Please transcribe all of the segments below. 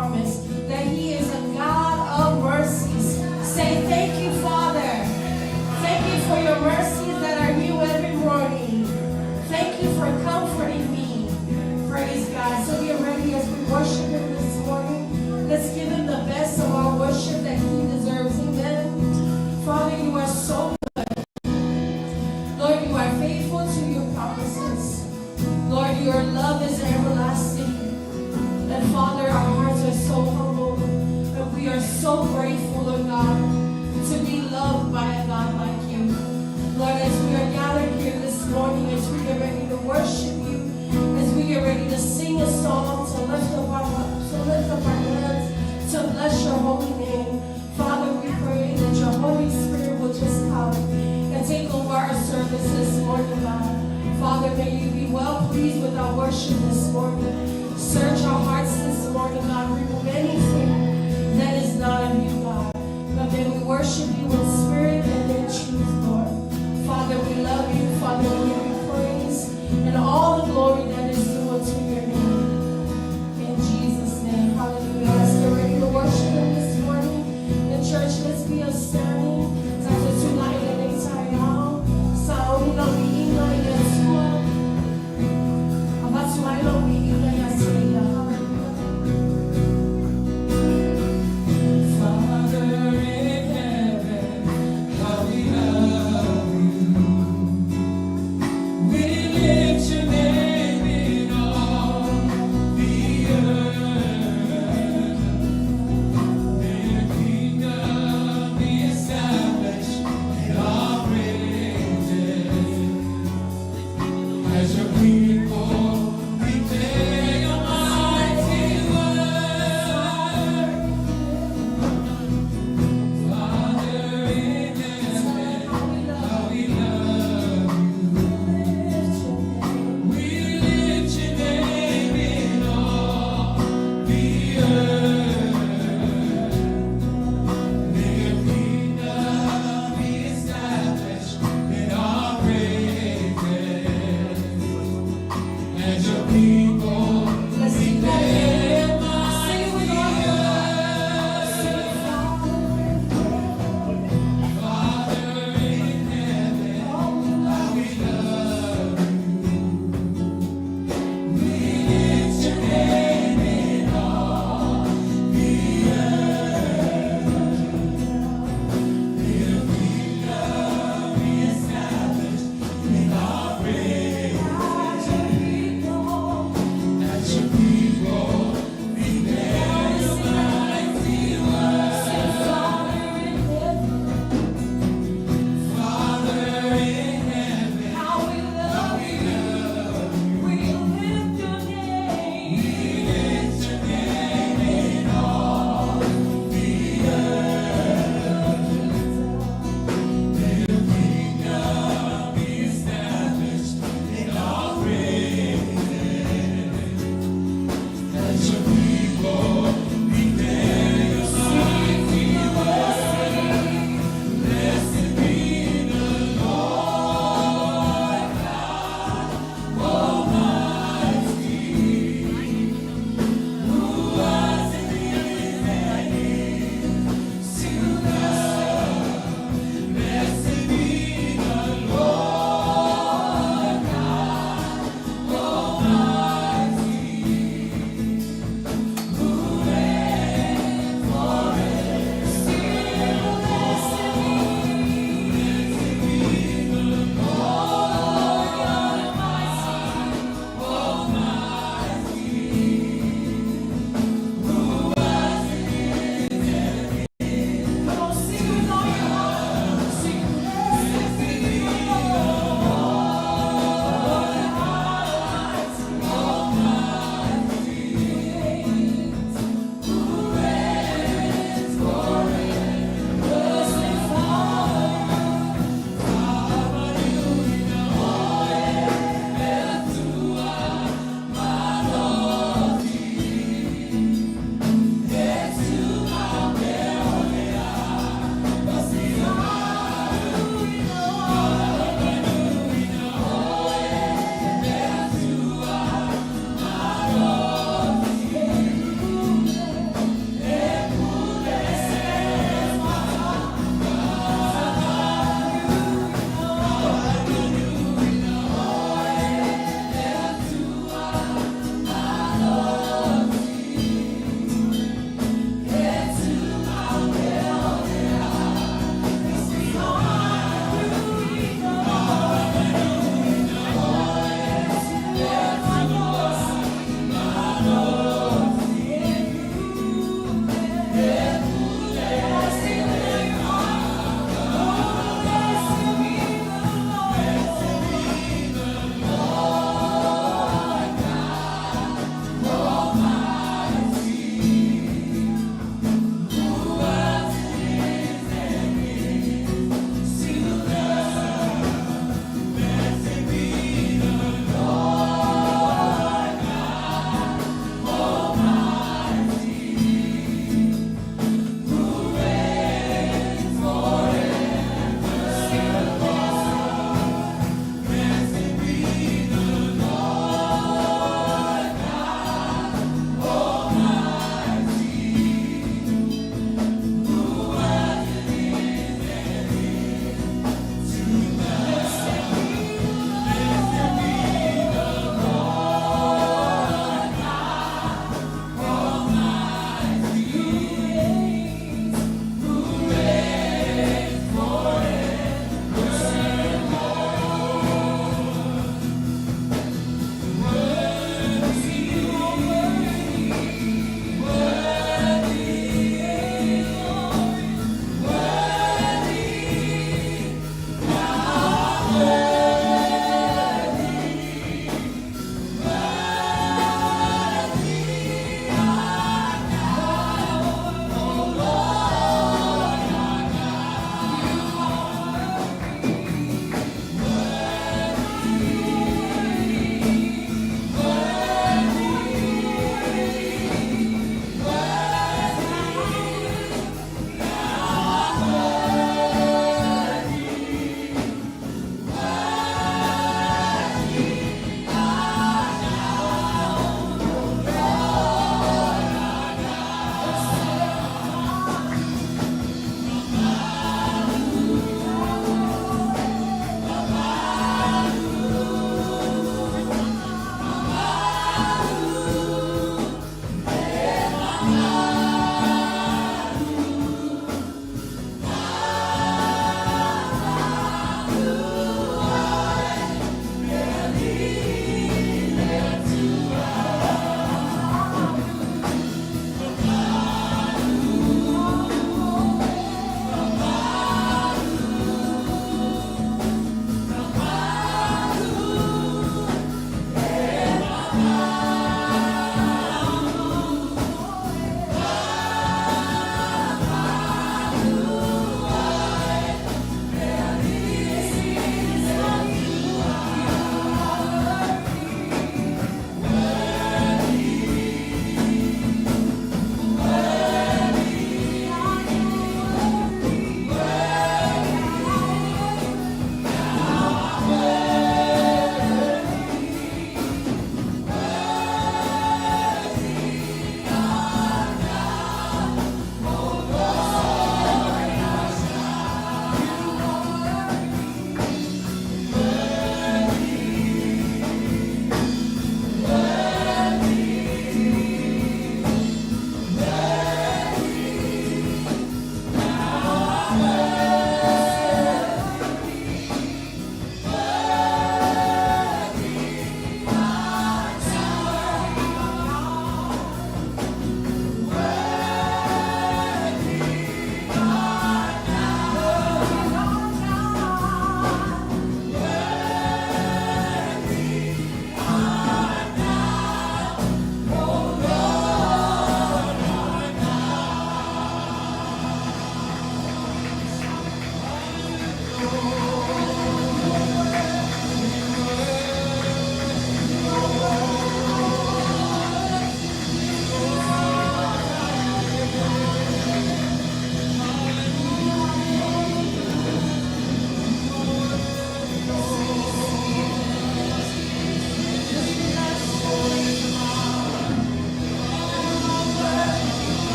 promise that He is a God of mercies. Say thank you, Father. Thank you for your mercies that are new every morning. Thank you for comforting me. Praise God. So get ready as we worship Him this morning. Let's give Him the best of our worship that He deserves. Amen. Father, you are so good. Lord, you are faithful to your promises. Lord, your love is everlasting. And Father, our hearts are so humble. And we are so grateful, Lord God, to be loved by a God like you. Lord, as we are gathered here this morning, as we get ready to worship you, as we get ready to sing a song, to lift up our hands, to bless your holy name. Father, we pray that your Holy Spirit will just come and take over our service this morning, God. Father, may you be well pleased with our worship this morning. Search our hearts this morning, God. Remove anything that is not of you, God. But may we worship you in spirit and in truth, Lord. Father, we love you. Father, we give you praise and all the glory that is due unto your name. In Jesus' name, hallelujah. Let's get ready to worship him this morning. In church, let's be outstanding. Tanto tonight and anytime now. Sa una viina y Yeshua. Abasuailo viina y Yeshua. Father in heaven, how we love you. We lift your name.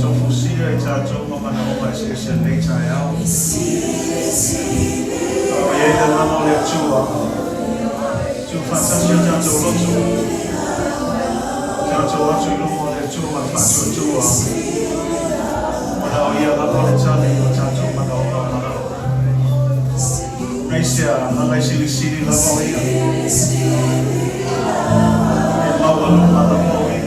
Tofusia e tātou mamana o mai se se nei tai au. Awa e le mano le atua. Tu fantasia tātou loto. Tātou atu i lumo le atua ma fatu atua. Mana o ia lako le tali o tātou mana o mana. Reisia, hangai sili sili lako ia. E Mamalu mana o ia.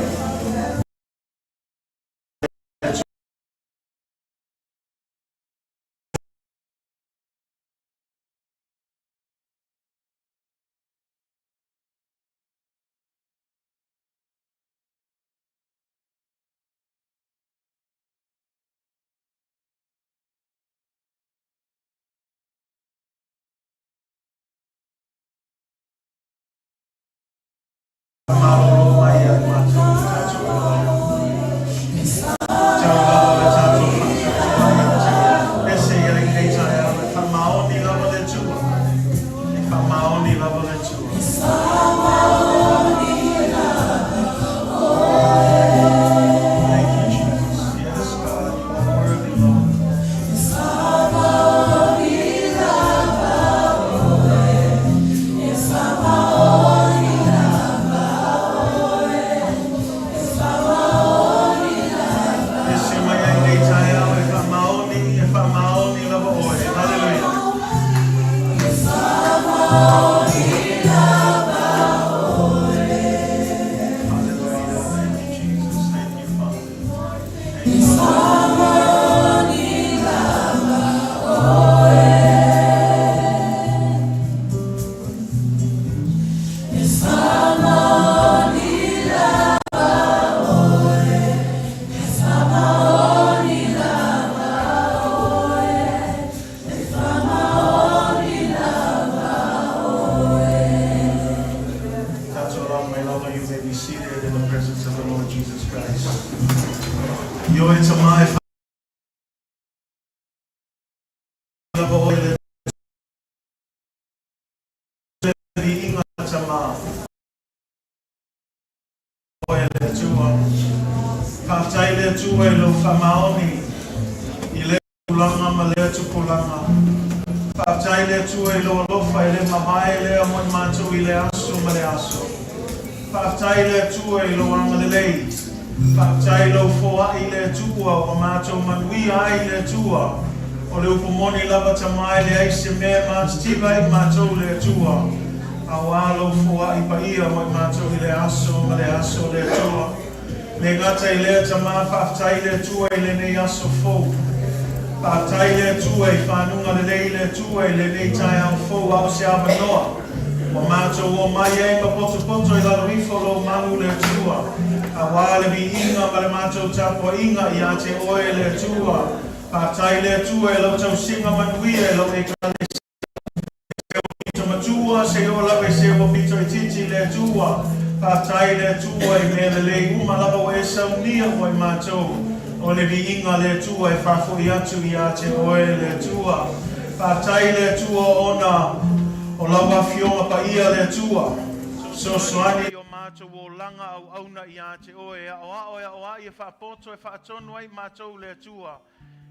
Fesoasoani o mātou o langa au auna I a te oe a oa I whapoto e whaatonu ai mātou le atua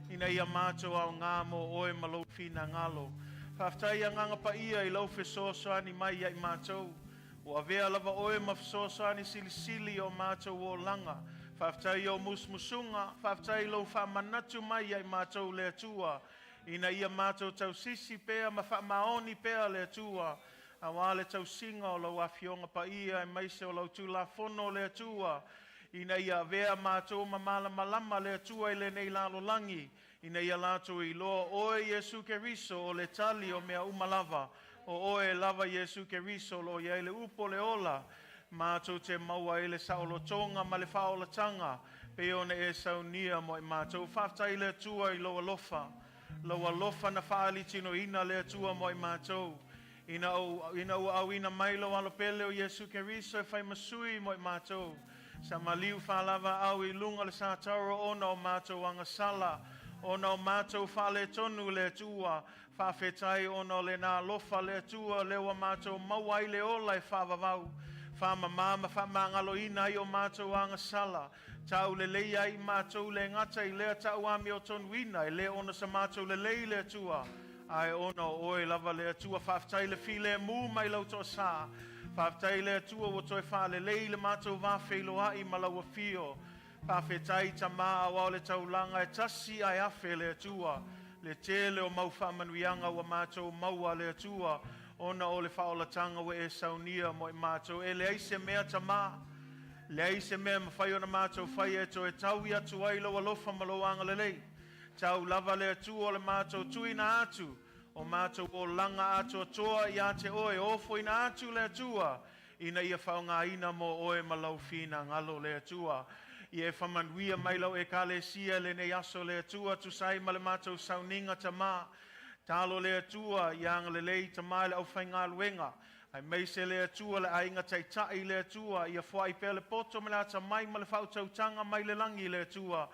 ina ia mātou au ngāmo oe malo fina ngalo. Whaftai a nganga pa ia I lau Fesoasoani mai ai mātou. O avea lava oe ma Fesoasoani sili sili o mātou o langa. Whaftai o musmusunga, whaftai lau whamanatu mai ai mātou le atua. Ina ia mātou tau sisi pea ma whamaoni pea le atua. Awale tau singa o lau awhionga pa ia e maise o lau tula fono le atua. Ina ia vea mātou mamala malama le atua I le nei Lalolagi. Ina ia lātou I loa oe Iesu Keriso o le tali o mea umalava. O oe lava Iesu Keriso lo ia ele upo le ola. Mātou te maua ele saolotonga ma le whaolatanga. Pe one e saunia mo I mātou. Whaftai le atua I loa Alofa. Loa Alofa na Talitonu ina le atua mo I mātou. Ina au ina mailo alopele o Iesu Keriso e whai masui mo I mātou. Sa maliu whalava au I lunga le sātaro ona o mātou angasala. Ona o mātou Talitonu le atua. Whawhetai ona le nā Alofa le atua lewa mātou mawai le ola e whawavau. whamamama, whamangalo ina i o mātou anga sala. Tau le leia i mātou le ngata i lea tau ami o tonu ina, i lea ona sa mātou le lei le tua. Ai ona oe lava le tua, whaftai le file mū mai lauto sā. Whaftai le tua o toi wha le lei le mātou whawhelo ai malaua fio. Whawhetai ta maa awao le taulanga e tasi ai awhe le tua. Le tele o mau whamanuianga wa mātou maua le tua. Ona o le whaolatanga we e saunia mo i mātou. E le aise mea ta maa. Le aise mea mawhai ona mātou whai e to e tau i atu ai lo alofa maloanga le lei. Tau lava le atua o le mātou tuina atu. O mātou o langa atu atoa i ate oe. Ofo ina atu le atua. Ina ia whaonga ina mo oe malau fina ngalo le atua. Ia e whamanuia mai lau e kalesia le ne aso le atua. Tu sai ma le mātou sauninga ta mā. Talo le atua i anga le lei ta mai le au whainga luenga. Ai meise le atua le ainga taitai le atua. Ia whai pele poto me la ta mai ma le whautautanga mai le langi le atua.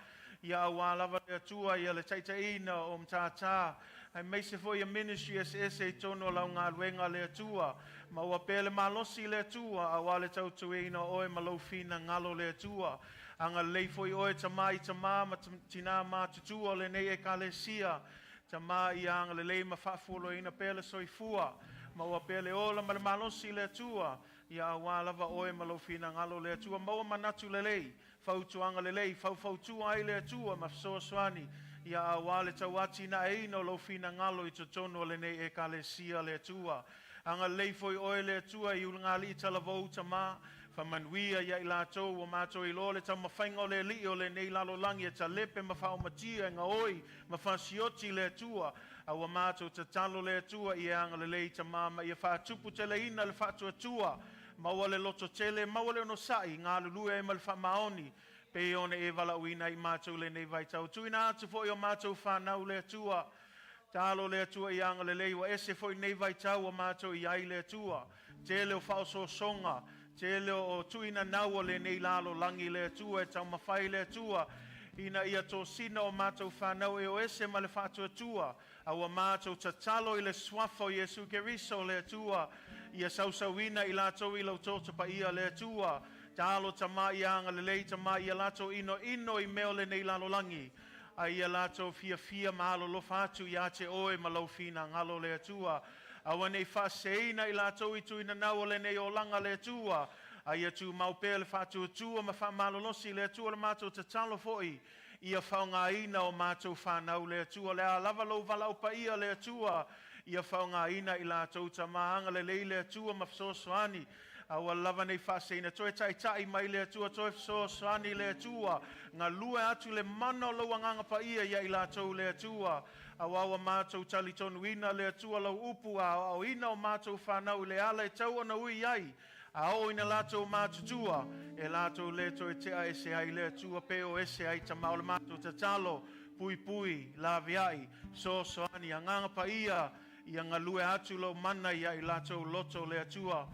Ia awa lava le atua ia le taitaina o mtata. Ai meise fo ia ministry SS e tono lau ngā luenga le atua. Ma ua pele malosi le atua. Awa le tautuina oe malofina ngalo le atua. Anga lei fo i oe tamai tama ma tina ma tutua le nei e kalesia. Tama i anga le lei ma whaafulo ina pele soifua. Ma ua pele ola ma le malosi le atua. Ia awa lava oe malofina ngalo le atua. Ma ua manatu le lei. Fautuanga le lei. Fautua ai le atua ma Fesoasoani. Ia awa le tauati na eino lo fina ngalo i totono le nei e kalesia le atua. Anga lei foi oe le atua i ulangali i talavou tama. Whamanuia ia i lātou o mātou i lole ta mawhainga o le li o le nei Lalolagi e ta lepe ma whaomatia e ngā oi ma whasioti le atua. Awa mātou ta talo le atua i anga le lei ta mama i a whaatupu te le ina le Fatu atua. Maua le loto tele, maua le ono sai, ngā lulua e ma le whamaoni. Pe one e wala uina i mātou le nei vai tau. Tuina atu fo i o mātou whanau le atua. Talo le atua i anga le lei wa ese fo i nei vai tau o mātou i ai le atua. Tele o whaoso songa. Tele o tuina nau o le nei Lalolagi le atua e tau mawhai le atua. Ina ia tō sina o mātou whanau e o ese ma le Fatu atua. Aua mātou tatalo i le swafo Iesu Keriso le atua. Ia sausauina i lātou i lau tōta pa ia le atua. Talo tama i anga le lei tama i lātou ino i meo le nei Lalolagi. A ia lātou fia mahalo lo Fatu i ate oe ma lau fina ngalo le atua. Awa nei whaseina i lātou i tuina nau le nei o langa le atua. A ia tu maupea le Fatu atua ma whamalolosi le atua le mātou tatalo foi. Ia whaonga ina o mātou whanau le atua. Le a lava lau walau pa ia le atua. Ia whaonga ina i lātou tamahanga le lei le atua ma Fesoasoani. Awa lava nei whaseina. Toe tai mai le atua, toe Fesoasoani le atua. Ngā lue atu le mana lau anganga pa ia i lātou le atua. Awa mātou Talitonu ina le atua lau upu a o ina o mātou whanau le ala e tau ana ui ai. A o ina lātou mātutua. E lātou le toe tea ese ai le atua peo ese ai tamau le mātou tatalo. Pui, laviai, Fesoasoani, anganga pa ia. Ia ngā lue atu lau mana i lātou loto le atua.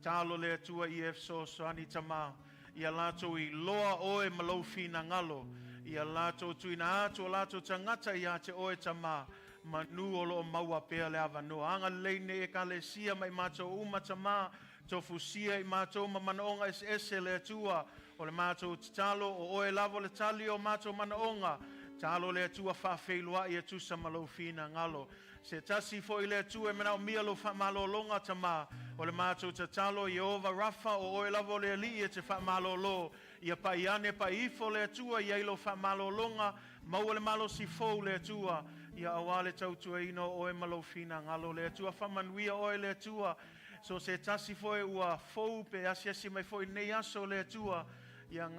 Talo le atua i Fesoasoani tama. Ia lātou i loa oe malau fina ngalo. Ia lātou tuina atu o lātou tangata i ate oe tama. Manu o lo maua pea le avanoa. Anga leine e kalesia mai mātou uma tama. Tofusia i mātou ma manaonga ese le atua. O le mātou talo o oe lavo le tali o mātou manaonga. Talo le atua whawhelua i atu sa malau fina ngalo. Se tasi fo i le atua e mena o mia lo whamalolonga tama. O le mātou tatalo i ova rafa o oe lavo le ali e te whamalolo. Ia pa iane pa ifo le atua i eilo whamalolonga. Mau le malo si fo le atua. Ia awale tautua ino oe malo fina ngalo le atua. Whamanuia oe le atua. So se tasi fo e ua fo pe asiasi mai fo i nei aso le atua. Ia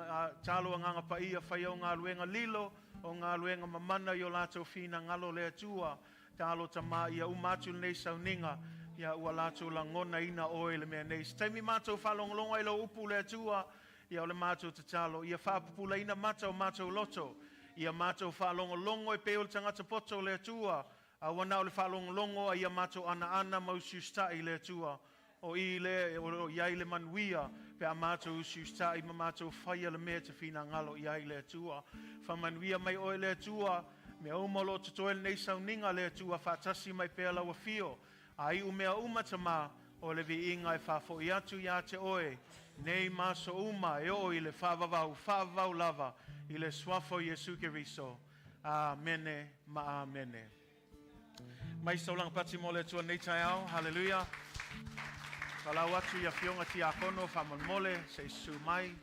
talo anganga pa ia whaiau ngā luenga lilo. O ngā luenga mamana i o lātou fina ngalo le atua. Talo tama ia umatu nei sauninga. Ia ua lātou langona ina oe le mea nei. Taimi mātou whalongolonga i lo upu le atua. Ia o le mātou tatalo. Ia whapupula ina mata o mātou loto. Ia mātou whalongolongo i peo le tangata poto le atua. A wana o le whalongolongo a ia mātou ana mausiusta i le atua. O i le, o iai le manuia. Pe a mātou usiusta i ma mātou whaia le mea te whina ngalo iai le atua. Whamanuia mai oe le atua. Me umalo tutoel nei sauninga le atua whatasi mai pea lawa fio. Ai umea umatama O le vi inga e whafo i atu ia te oe. Nei maso uma e o i le whavavau lava i le swafo Iesu Keriso. Amene ma amene. Mai saulang pati mo le tua nei tai au. Hallelujah. Kalau atu ia fionga ti akono whaman mole se su mai.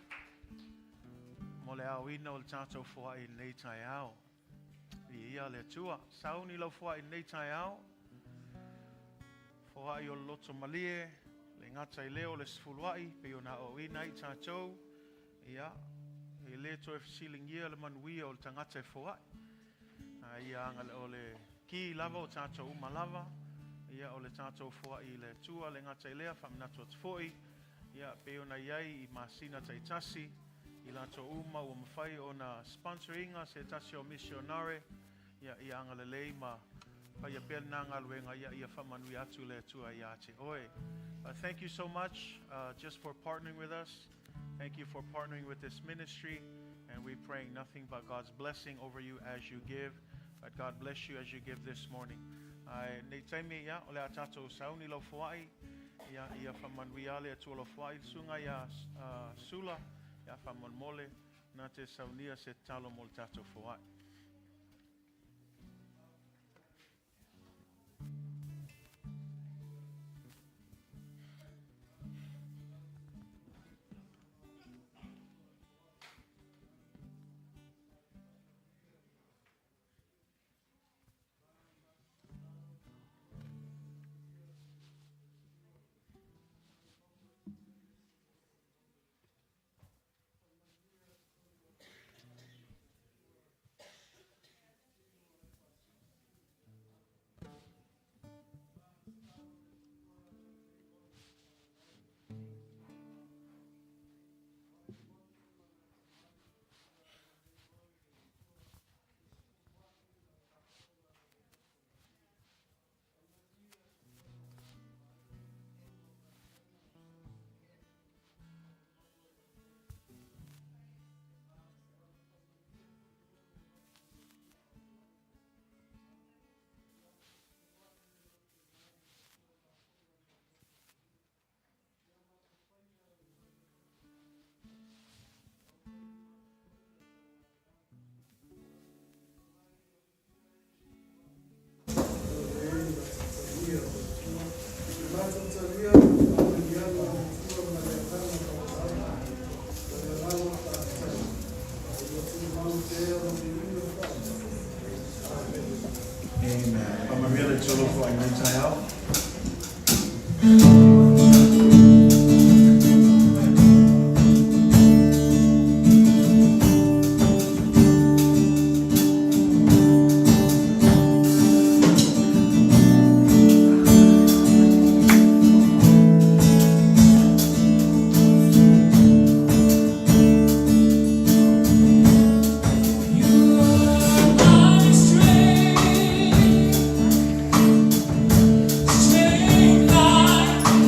Mole au ina o le tātou fua i nei tai au. Ia le tua. Sauni lau fua i nei tai au. Fua i o loto malie. Le ngata i leo le sfuluai. Pe o na o ina i tātou. Ia. E le to e fisilingia le manuia o le tangata e fua. Ia anga o le ki lava o tātou uma lava. Ia o le tātou fua i le tua le ngata i lea. Whaminato at foi. Ia pe o na iai i masina taitasi. I lato uma o mawhai o na sponsoringa se tasi o missionare. Ia anga le lei ma ia pena ngā luenga ia whamanui atu le tua ia te oe. Thank you so much just for partnering with us. Thank you for partnering with this ministry. And we're praying nothing but God's blessing over you as you give. But God bless you as you give this morning. Nei taimi ia ole a tātou sauni lau fuai. Ia whamanui ale atua lau fuai. Sunga ia sula. Ia whaman mole. Nā te saunia se talo mo le tātou fuai. Amen. I'm a really solo for a night out. Strength like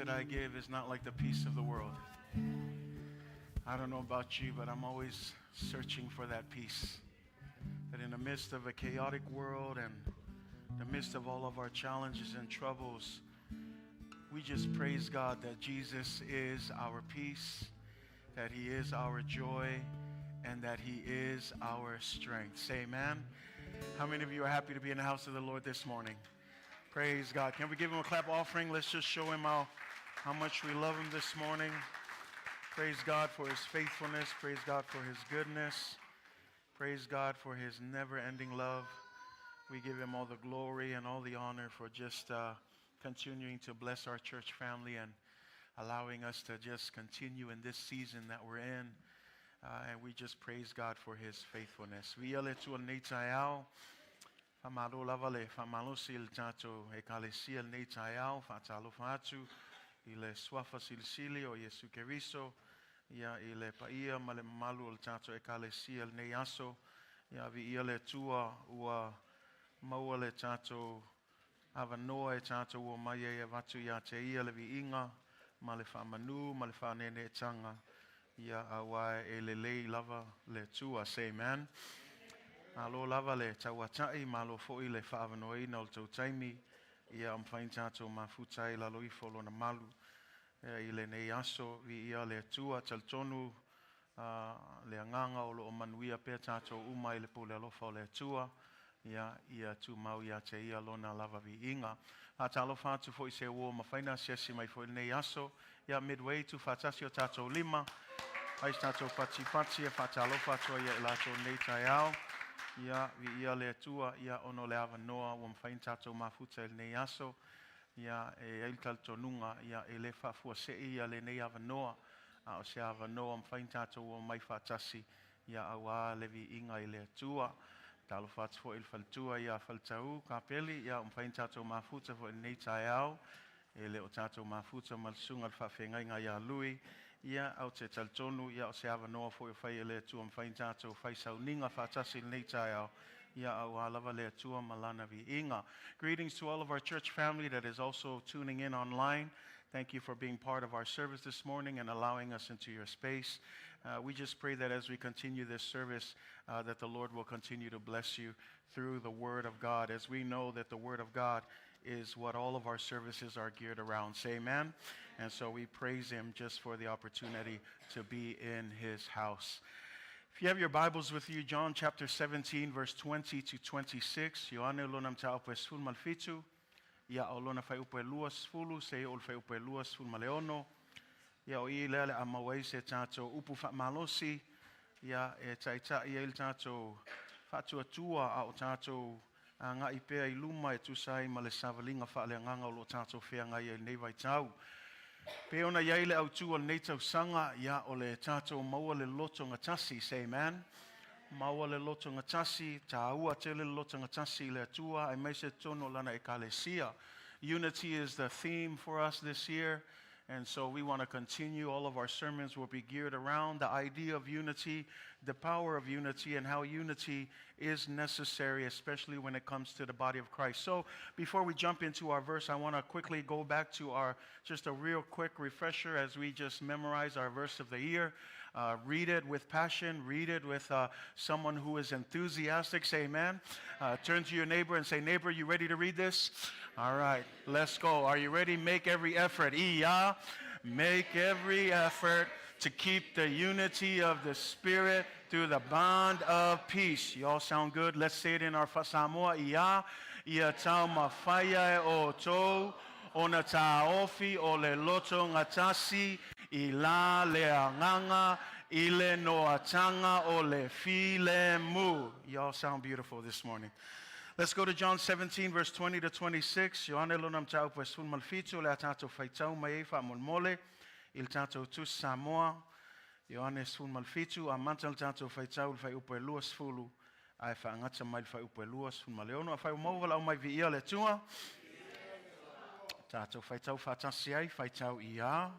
that I give is not like the peace of the world. I don't know about you, but I'm always searching for that peace. That in the midst of a chaotic world and the midst of all of our challenges and troubles, we just praise God that Jesus is our peace, that He is our joy, and that He is our strength. Say amen. How many of you are happy to be in the house of the Lord this morning? Praise God. Can we give Him a clap offering? Let's just show Him how much we love Him this morning. Praise God for His faithfulness. Praise God for His goodness. Praise God for His never-ending love. We give Him all the glory and all the honor for just continuing to bless our church family and allowing us to just continue in this season that we're in. And we just praise God for His faithfulness. Famalu lavale, famalu sil tato, ekalesia el neitayao, fatalo fatu, ile swafa silsili o Iesu Keriso, ya ile paia male malu el tato ekalesia el neiaso, ya vi ile tua ua maua le tato avanoa e tato ua maia ya vatu ya te ia le vi inga, male famanu, male fa nene tanga, ya awa ele lei lava le tua, say amen. Malo lava le tauatai, malo fo'i le whaavanoei na o tau taimi, ia amwhain tātou mafutai la loifo lo na malu, i le nei aso, vi ia le tua Talitonu, le anganga o lo o manuia pēr tātou umai le po le alofa o le tua, ia tu mau ia te ia lo na lava vi inga. A Alofa tu fo'i se ua mawhaina siasi mai fo'i nei aso, ia Midway tu whatasi o tātou lima, ais tātou pati e Alofa tua ia ilato nei tai au, ia vi ia le tua ia ono le ava noa wa mfain tatou mafuta el nei aso ia e il Talitonunga ia e le fafua se ia le nei ava noa a o se ava noa mfain tatou wa mai fatasi ia awa le vi inga i le tua talo fats fo il faltua ia faltau kapeli ia mfain tatou mafuta fo el nei tai au e le o tatou mafuta malsunga al fafenga ia lui ia au te Talitonu ia o se ava noa fo i whai le tua mwhain tātou whai sauninga whatasi nei tai au ia au alava le tua malana vi inga. Greetings to all of our church family that is also tuning in online. Thank you for being part of our service this morning and allowing us into your space. We just pray that as we continue this service that the Lord will continue to bless you through the Word of God, as we know that the Word of God is what all of our services are geared around. Say amen. And so we praise Him just for the opportunity to be in His house. If you have your Bibles with you, John chapter 17, verse 20 to 26. Ioane lonam ta upe sful malfitu. Ia o lona fai upe luas fulu, se ol fai upe luas ful maleono. Ia o I lele a mawai se tato upu fa malosi. Ia e taita ia il tato fatu atua a o tato nga ipea I luma e tusai ma le savalinga wha le nganga o lo tātou whea ngai e nei vai tau. Pe ona iai le au tua nei tau sanga ia o le tātou maua le Lotogatasi, say amen. Maua le Lotogatasi, tā ua te le Lotogatasi le atua, ai mai se tono lana e kalesia. Unity is the theme for us this year. And so we want to continue. All of our sermons will be geared around the idea of unity, the power of unity, and how unity is necessary, especially when it comes to the body of Christ. So before we jump into our verse, I want to quickly go back to just a real quick refresher as we just memorize our verse of the year. Read it with passion. Read it with someone who is enthusiastic. Say amen. Turn to your neighbor and say, neighbor, you ready to read this? All right, let's go. Are you ready? Make every effort. Make every effort to keep the unity of the Spirit through the bond of peace. You all sound good? Let's say it in our Samoa. Ia tau mawhaia e o tō, ona tā ofi o le Lotogatasi, I la le anganga, I le noatanga o le file mu. You all sound beautiful this morning. Let's go to John 17, verse 20 to 26. Ioane lonam tau pesun malfitu le atato faitau mai fa molmole il tato tu Samoa. Ioane sun malfitu a mantal tato faitau fai upe luas fulu ai fa ngata mai fai upe luas fun maleono fai mo wala mai vi ia le tua. Tato faitau fatasi ai faitau ia.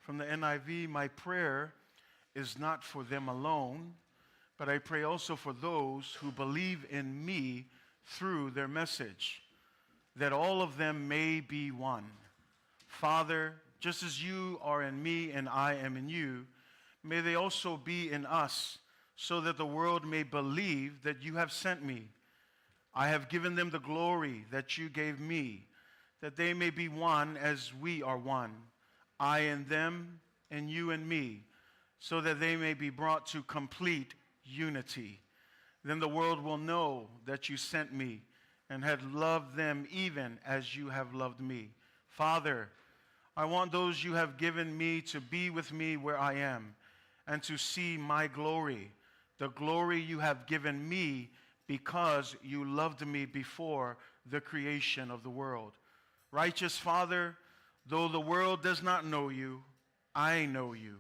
From the NIV, my prayer is not for them alone, but I pray also for those who believe in me through their message, that all of them may be one. Father, just as you are in me and I am in you, may they also be in us, so that the world may believe that you have sent me. I have given them the glory that you gave me, that they may be one as we are one, I and them and you and me, so that they may be brought to complete unity. Then the world will know that you sent me and had loved them even as you have loved me. Father, I want those you have given me to be with me where I am and to see my glory, the glory you have given me because you loved me before the creation of the world. Righteous Father, though the world does not know you, I know you,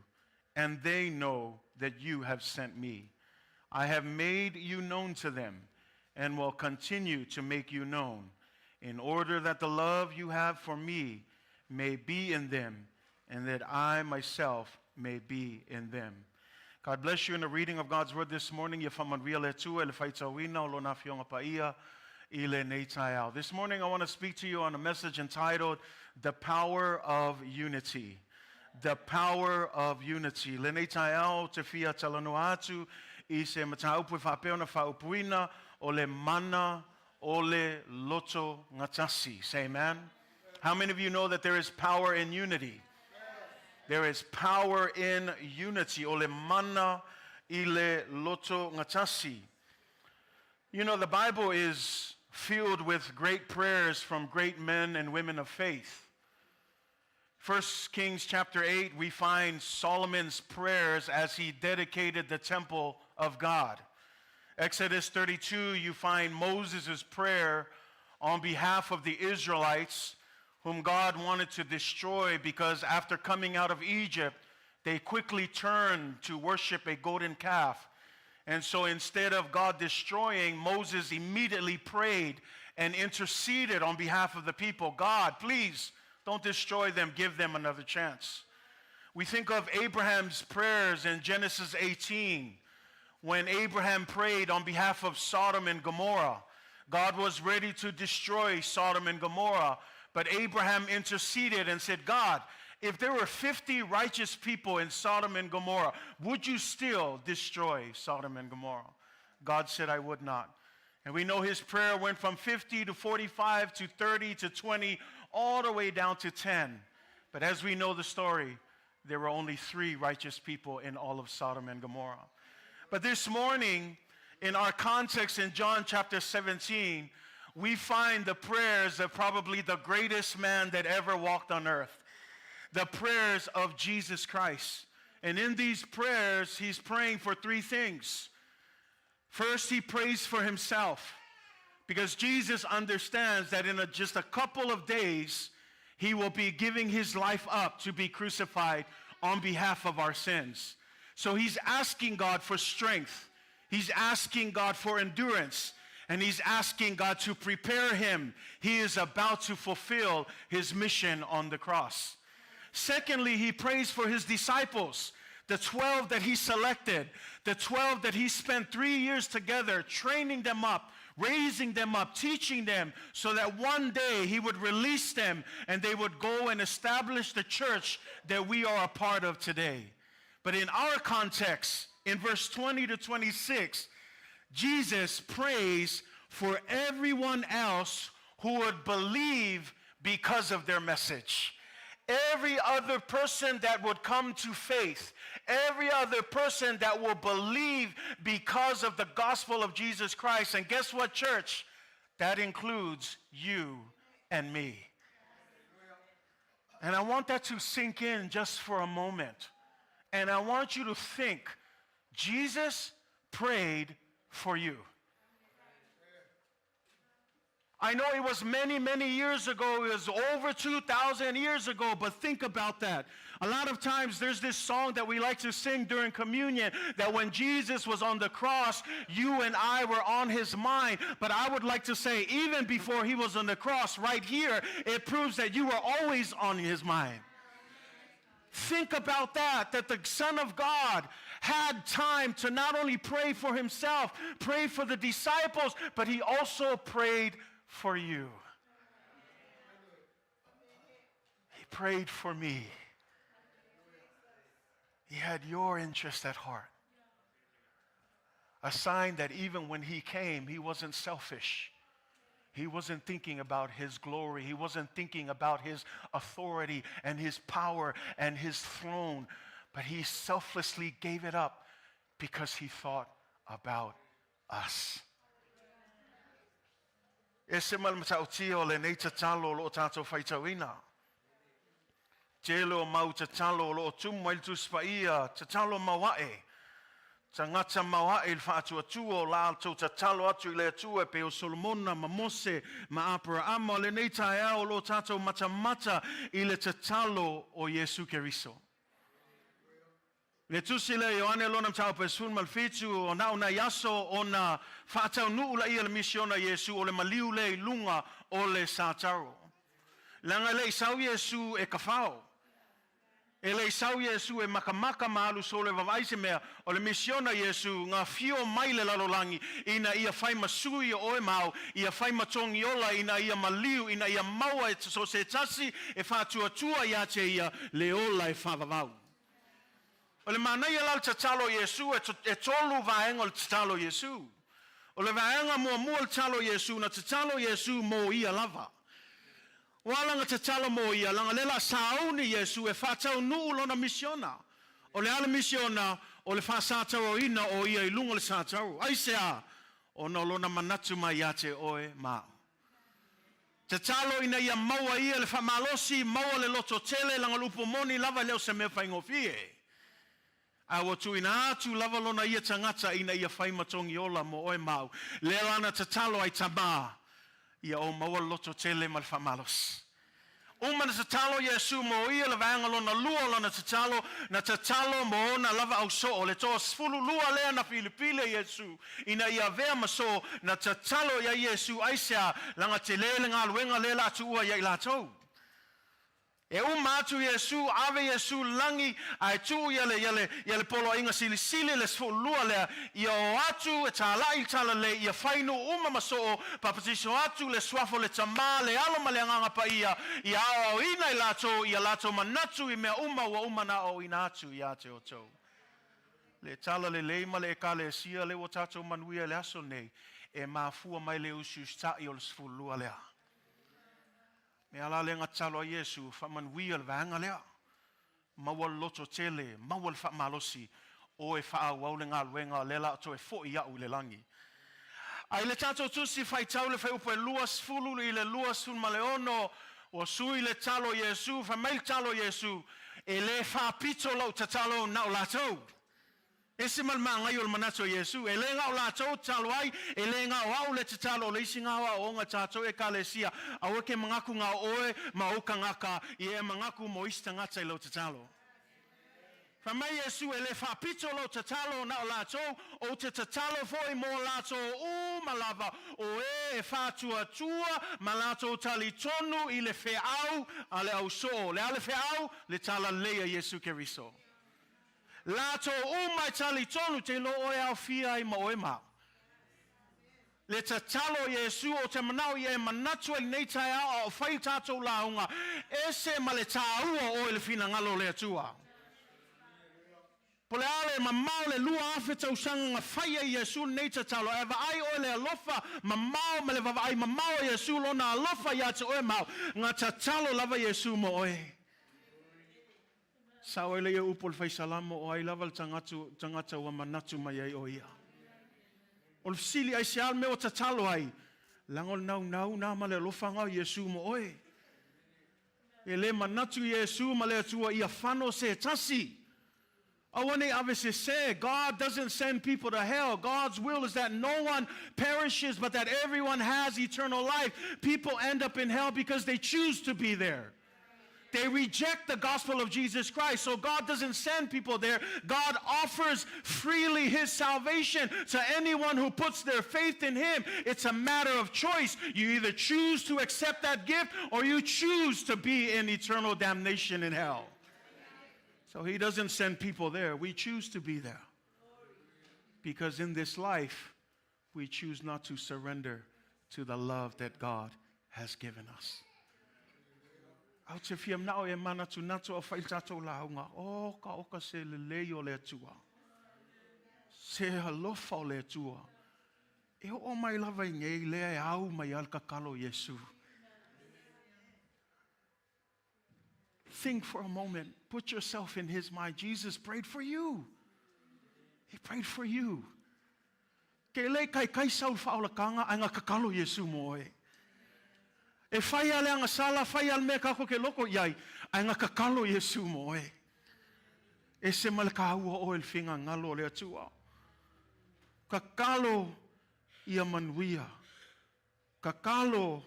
and they know that you have sent me. I have made you known to them and will continue to make you known, in order that the love you have for me may be in them, and that I myself may be in them. God bless you in the reading of God's word this morning. This morning I want to speak to you on a message entitled, The Power of Unity. The Power of Unity. I se mataupu whapeona whaupuina o le mana o le Lotogatasi. Say amen. How many of you know that there is power in unity? There is power in unity. O le mana I le Lotogatasi. You know, the Bible is filled with great prayers from great men and women of faith. 1 Kings chapter 8, we find Solomon's prayers as he dedicated the temple of God. Exodus 32, you find Moses' prayer on behalf of the Israelites, whom God wanted to destroy because after coming out of Egypt, they quickly turned to worship a golden calf. And so instead of God destroying, Moses immediately prayed and interceded on behalf of the people. God, please, don't destroy them. Give them another chance. We think of Abraham's prayers in Genesis 18 when Abraham prayed on behalf of Sodom and Gomorrah. God was ready to destroy Sodom and Gomorrah, but Abraham interceded and said, God, if there were 50 righteous people in Sodom and Gomorrah, would you still destroy Sodom and Gomorrah? God said, I would not. And we know his prayer went from 50 to 45 to 30 to 20, all the way down to 10. But as we know the story, there were only 3 righteous people in all of Sodom and Gomorrah. But this morning, in our context in John chapter 17, we find the prayers of probably the greatest man that ever walked on earth, the prayers of Jesus Christ. And in these prayers, he's praying for 3 things. First, he prays for himself, because Jesus understands that in just a couple of days, he will be giving his life up to be crucified on behalf of our sins. So he's asking God for strength. He's asking God for endurance. And he's asking God to prepare him. He is about to fulfill his mission on the cross. Secondly, he prays for his disciples, the 12 that he selected, the 12 that he spent 3 years together, training them up, raising them up, teaching them, so that one day he would release them and they would go and establish the church that we are a part of today. But in our context, in verse 20 to 26, Jesus prays for everyone else who would believe because of their message. Every other person that would come to faith, every other person that will believe because of the gospel of Jesus Christ. And guess what, church? That includes you and me. And I want that to sink in just for a moment. And I want you to think, Jesus prayed for you. I know it was many, many years ago. It was over 2,000 years ago, but think about that. A lot of times there's this song that we like to sing during communion, that when Jesus was on the cross, you and I were on his mind. But I would like to say, even before he was on the cross, right here, it proves that you were always on his mind. Think about that the Son of God had time to not only pray for himself, pray for the disciples, but he also prayed for you. He prayed for me. He had your interest at heart. A sign that even when he came, he wasn't selfish. He wasn't thinking about his glory. He wasn't thinking about his authority and his power and his throne. But he selflessly gave it up because he thought about us. E se malmatautia o le nei tatalo lo tatou faitauina. Jelo mau tatalo lo tumu il tuspaia, tatalo mawae. Tangata mawa il Fatu Atua la to tatalo atu le Atua pe o Solomona ma Mose ma Abraham le nei tae o lo tato mata ile tatalo o Iesu Keriso. Le tusi le Ioane lo nam tau pesun malfitu o na una yaso o na fatau nu la ia le misiona Iesu o le maliu le lunga o le sataro. Langa le sau Iesu e kafao. Ele sau Iesu e makamaka malu so le vavaise mea o le misiona Iesu ngā fio mai le Lalolagi ina ia whai masui o e mau ia whai matongi ola ina ia maliu ina ia maua e so se tasi e whātua ia te ia le ola e whavavau. O le manai ala tatalo Iesu e tolu vaenga o le tatalo Iesu. O le vaenga mua le tatalo Iesu na tatalo Iesu mo ia lava. Walanga tatalo mo ia langa lela sauni Iesu e fatau nuu lona misiona. O le ala misiona o le fasataro ina o ia I lunga le sataro. Aisea o no lona manatu mai ate oe ma. Tatalo ina ia maua ia le famalosi maua le loto tele langa lupo moni lava leo se me whaingofie. Awa tu ina atu lava lona ia tangata ina ia whai matongi ola mo oe mau. Le lana tatalo ai tama. Ia o maua loto tele mal famalos. Umana tatalo Iesu mo ia le vanga lona lua lona tatalo na tatalo mo na lava au so o le toa sfulu lua lea na Filipile Iesu ina ia vea maso na tatalo ya Iesu aisea langa te lele ngā luenga le la tua ia I latou. E atu Iesu, ave Iesu langi, ai tu yale polo inga sili le sfulua lea, ia o atu e tālai tala le, ia whainu maso papatiso atu le swafo le tama, le alo ma le anganga pa ia ao ina ia lato manatu I mea wa na o ina atu ia te o tau. Le tala le leima le ka le sia le o tato manuia le aso nei, e mafua mai le usu stai o le sfulua lea. Me ala le ngatalo Iesu whamanuia le vanga lea. Maua loto tele, maua le whamalosi, o e whaau le ngā luenga le la to e fo I au le langi. Ai le tato tusi whai tau le whai upo e luas fulu I le luas fulu ma le ono, o sui le talo Iesu, whamail talo Iesu, e le whapito lau tatalo na o latou. Ese malmanga o manato Iesu, e le ngā o latou talo ai, e le ngā o au le tatalo le isi ngā o ngā tatou e kalesia, a weke mangaku ngā oe ma o kangaka, I e mangaku mo ista ngata I lau tatalo. Whamai Iesu e le whapito lau tatalo na o latou, o te tatalo foi mo latou malava, o e whātua tua, ma latou talitonu I le wheau, a le au so, le ale wheau, le tala lea Iesu Keriso. Lato mai talitonu te lo oe au fia I ma oe mau. Le tatalo Iesu o te manao I e manatu I nei tae au o whai tātou launga. Ese ma le tāua o le fina ngalo le atua. Po le ale mamao le lua afe tau sanga whai Iesu nei tatalo. Eva ai o le alofa mamao ma le vava ai mamao Iesu lona alofa ia te oe mau. Ngā tatalo lava Iesu mo oe. Sao ele ia upol fai salamo o ai lava le tangata ua manatu mai ai o ia. O le fisili ai se alme o tatalo ai. Langol nau na ma le alofanga Iesu mo oe. E le manatu Iesu ma le atua ia whano se tasi. Ioane ave se, God doesn't send people to hell. God's will is that no one perishes but that everyone has eternal life. People end up in hell because they choose to be there. They reject the gospel of Jesus Christ. So God doesn't send people there. God offers freely His salvation to anyone who puts their faith in Him. It's a matter of choice. You either choose to accept that gift or you choose to be in eternal damnation in hell. So he doesn't send people there. We choose to be there. Because in this life, we choose not to surrender to the love that God has given us. Au te fiam nao e mana tu nato o whai tatou launga. O ka oka se lelei o le atua. Se alofa o le atua. E o mai lava i ngei lea e au mai al kakalo Iesu. Think for a moment. Put yourself in his mind. Jesus prayed for you. He prayed for you. Ke le kai saul whaolakanga ai ngā kakalo Iesu mo e. E whai ale anga sala, whai ale mea kako ke loko iai, ai ngā kakalo Iesu mo e. E se male ka hua o el whinga ngalo le atua. Kakalo ia manuia. Kakalo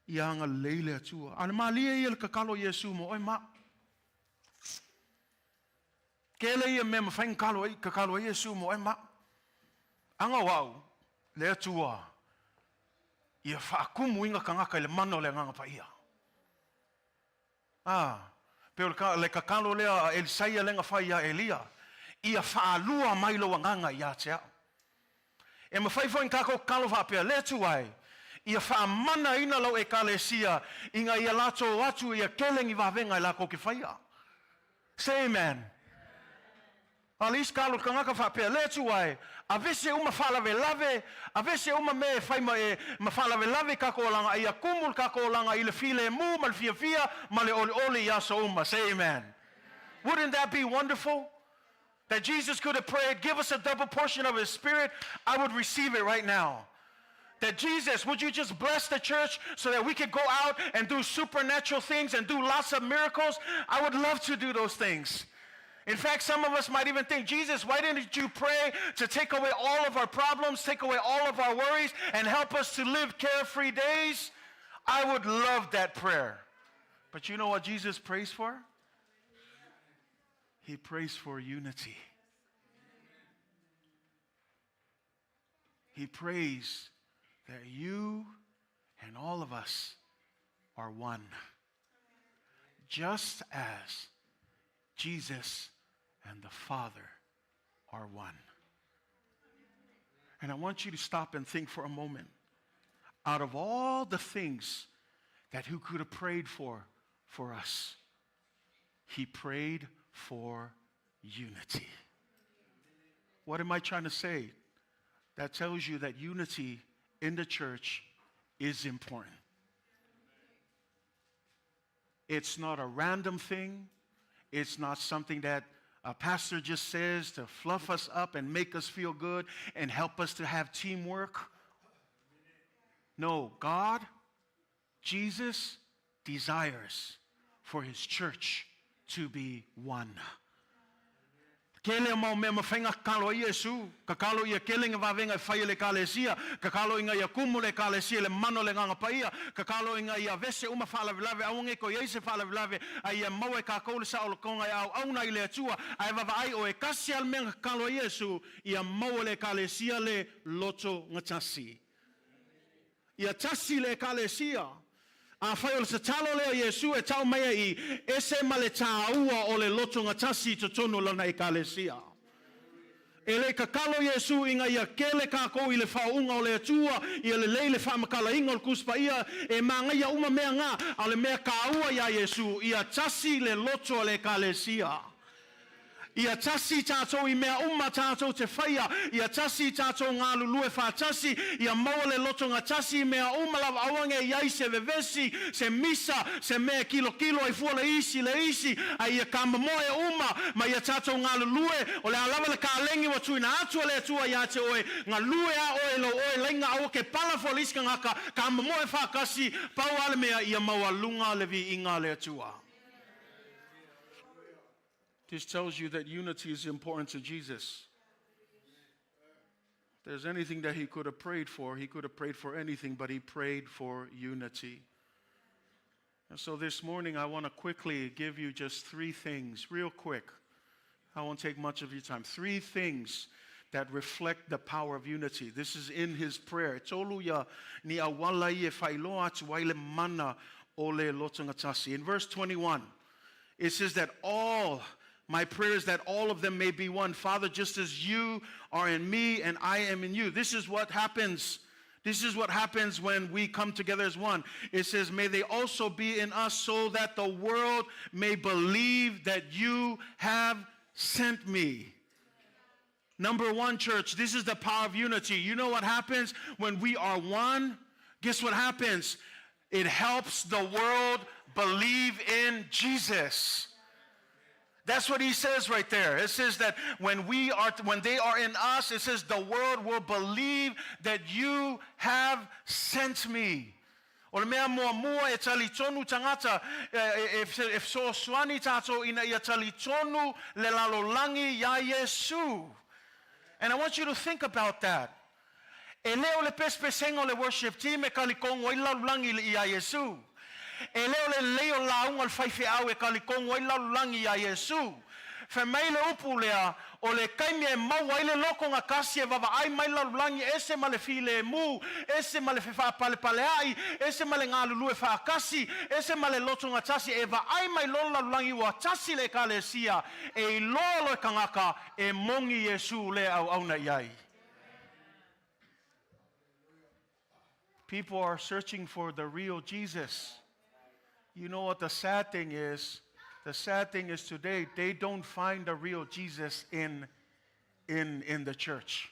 ia anga leile atua. Ana malia ia le kakalo Iesu mo, oi ma. Kele ia mea mawhainga kakalo Iesu mo, oi ma. Anga wau, le atua. Ia whaakumu inga ka ngaka le mana o le nganga pa ia. Peo le kakalo lea Elisaia lenga whai ia Elia. Ia whaalua mailo wa nganga ia tea. E mawhaifo in kako kalo whapea le tuai. Ia whaamana ina lau e kalesia. Inga ia lato atu ia kelengi wawenga i lako ki whaia. Say amen. Alis kalo ka ngaka whapea le tuai. A vese uma whalave lave, a vese uma me whaima e mawhalave lave kako langa, ia kumul kako langa, i le file mu, mal fia fia, male oli oli yaso uma. Say amen. Wouldn't that be wonderful? That Jesus could have prayed, give us a double portion of his spirit, I would receive it right now. That Jesus, would you just bless the church so that we could go out and do supernatural things and do lots of miracles? I would love to do those things. In fact, some of us might even think, Jesus, why didn't you pray to take away all of our problems, take away all of our worries, and help us to live carefree days? I would love that prayer. But you know what Jesus prays for? He prays for unity. He prays that you and all of us are one. Just as Jesus and the Father are one. And I want you to stop and think for a moment. Out of all the things that who could have prayed for us, he prayed for unity. What am I trying to say? That tells you that unity in the church is important. It's not a random thing. It's not something that a pastor just says to fluff us up and make us feel good and help us to have teamwork. No, God, Jesus, desires for his church to be one. Kele mau me mawhainga kakalo Iesu, kakalo ia kelinga wawenga whai le kalesia, kakalo inga ia kumu le kalesia le mano le nganga paia, kakalo inga ia vese uma whalavelave, aunge ko Iesu whalavelave, a ia maue kako le sa o konga ia au auna i le atua, a eva vai o e kasi al menga kakalo Iesu, ia maue le kalesia le Lotogatasi. Ia tasi le kalesia. A whai o le satalo leo Iesu e tau mea I ese ma le tāua o le Lotogatasi to tonu lana I kalesia. E le kakalo Iesu inga ia kele kako I le whaunga o le atua, ia le leile whamakala inga o le kuspa ia, e manga ia uma mea ngā, a le mea kāua ia Iesu, ia tasi le loto o le kalesia. Ia tasi tātou I mea uma tātou te whaia, ia tasi tātou ngā lulue whātasi, ia maua le Lotogatasi mea uma lava awange iai se vevesi, se misa, se mea kilo ai fua le isi, a ia kamamoe uma, ma ia tātou ngā lulue, o le alawa le kālengi wa tuina atua le atua ia te oe, ngā lue a oe lo oe lenga au ke pala foliska ngaka, kamamoe whākasi, pau ale mea ia maua lunga le vi inga le atua. This tells you that unity is important to Jesus. If there's anything that he could have prayed for anything, but he prayed for unity. And so this morning, I want to quickly give you just 3 things, real quick. I won't take much of your time. 3 things that reflect the power of unity. This is in his prayer. Toluya ni awala ye failoa tuwaile mana ole Lotogatasi. In verse 21, it says that all My prayer is that all of them may be one. Father, just as you are in me and I am in you. This is what happens. This is what happens when we come together as one. It says, may they also be in us so that the world may believe that you have sent me. Number one, church, this is the power of unity. You know what happens when we are one? Guess what happens? It helps the world believe in Jesus. That's what he says right there. It says that when they are in us, it says the world will believe that you have sent me. O le mea mua e Talitonu tangata e Fesoasoani tato ina ia Talitonu le Lalolagi ya Iesu. And I want you to think about that. E leo le pespesengo le worship team e kalikongo i Lalolagi ya Iesu. E leo le leo launga le faife au e kalikongo i Lalolagi ya Iesu. Fe mai le upu lea o le kaimi e maua i le loko ngā kasi e wawa ai mai Lalolagi ese ma le file e mu, ese ma le whewha pale pale ai, ese ma le ngā lulu e whaakasi, ese ma le Lotogatasi e wa ai mai lo Lalolagi wa tasi le ka le sia e i lolo e kangaka e mongi Iesu le au auna iai. People are searching for the real Jesus. You know what the sad thing is? The sad thing is today, they don't find the real Jesus in the church.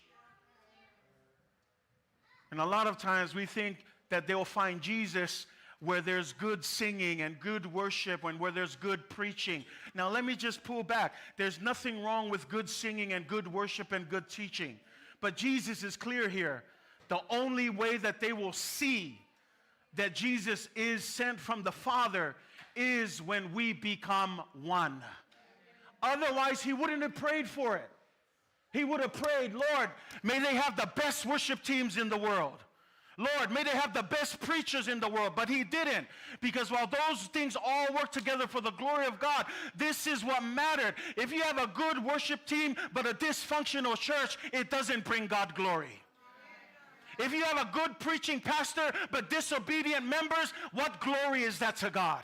And a lot of times we think that they'll find Jesus where there's good singing and good worship and where there's good preaching. Now let me just pull back. There's nothing wrong with good singing and good worship and good teaching. But Jesus is clear here. The only way that they will see that Jesus is sent from the Father is when we become one. Otherwise, he wouldn't have prayed for it. He would have prayed, Lord, may they have the best worship teams in the world. Lord, may they have the best preachers in the world. But he didn't. Because while those things all work together for the glory of God, this is what mattered. If you have a good worship team but a dysfunctional church, it doesn't bring God glory. If you have a good preaching pastor but disobedient members, what glory is that to God?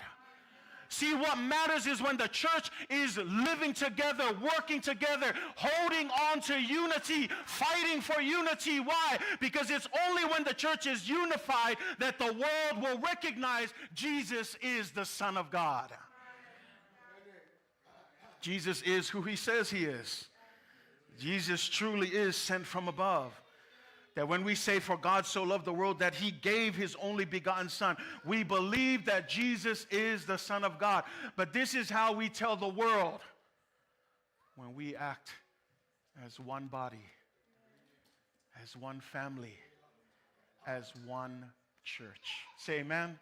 See, what matters is when the church is living together, working together, holding on to unity, fighting for unity. Why? Because it's only when the church is unified that the world will recognize Jesus is the Son of God. Jesus is who he says he is. Jesus truly is sent from above. That when we say, for God so loved the world that he gave his only begotten Son, we believe that Jesus is the Son of God. But this is how we tell the world when we act as one body, as one family, as one church. Say amen.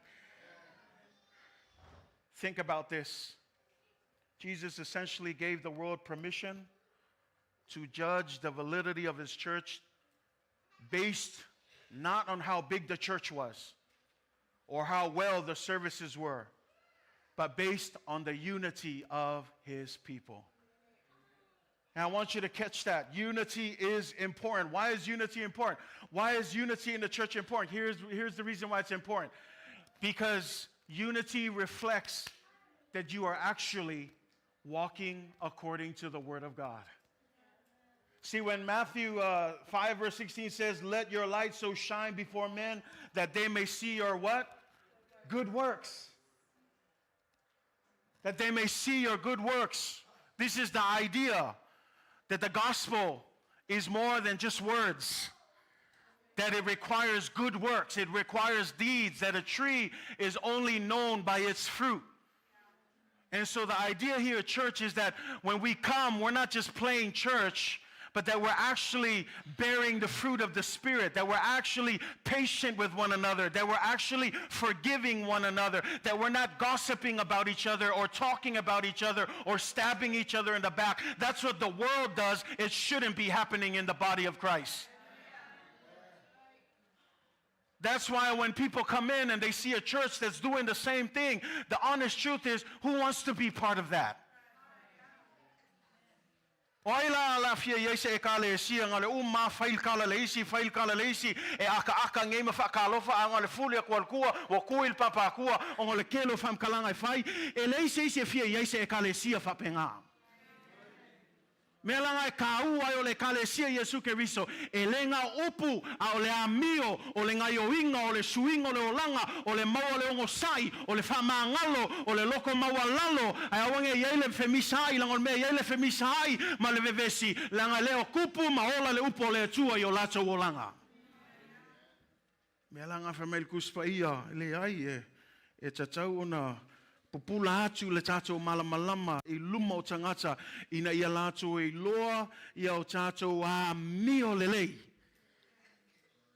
Think about this. Jesus essentially gave the world permission to judge the validity of his church based not on how big the church was or how well the services were, but based on the unity of his people. And I want you to catch that. Unity is important. Why is unity important? Why is unity in the church important? Here's the reason why it's important. Because unity reflects that you are actually walking according to the Word of God. See, when Matthew 5 verse 16 says, let your light so shine before men that they may see your what? Good works. That they may see your good works. This is the idea that the gospel is more than just words. That it requires good works. It requires deeds. That a tree is only known by its fruit. And so the idea here, church, is that when we come, we're not just playing church, but that we're actually bearing the fruit of the Spirit, that we're actually patient with one another, that we're actually forgiving one another, that we're not gossiping about each other or talking about each other or stabbing each other in the back. That's what the world does. It shouldn't be happening in the body of Christ. That's why when people come in and they see a church that's doing the same thing, the honest truth is, who wants to be part of that? Oila la fia yese e kale sia ngale umma fail kala leisi e aka ngema fa kalofa ngale fulia kwalkua wa kuil papa kua ngale kelo fam kalanga fai e leisi se fia yese e kale sia fa penga. Mea langa e kaua ai o le kalesia Iesu Keriso. E le ngā upu a o le amio, o le ngai oinga, o le suinga, o le olanga, o le maua le ongo sai, o le whamangalo, o le loko maua lalo. Ai awange iei le femisai, langa o mea iei le femisai, ma le vevesi. Langa leo kupu, ma ola le upu o le atua i o lato o langa. Mea langa whamel kuspa ia, le ai e tatau ona popula atu le tātou malamalama I luma o tangata ina ia lātou I loa ia o tātou a mio lelei.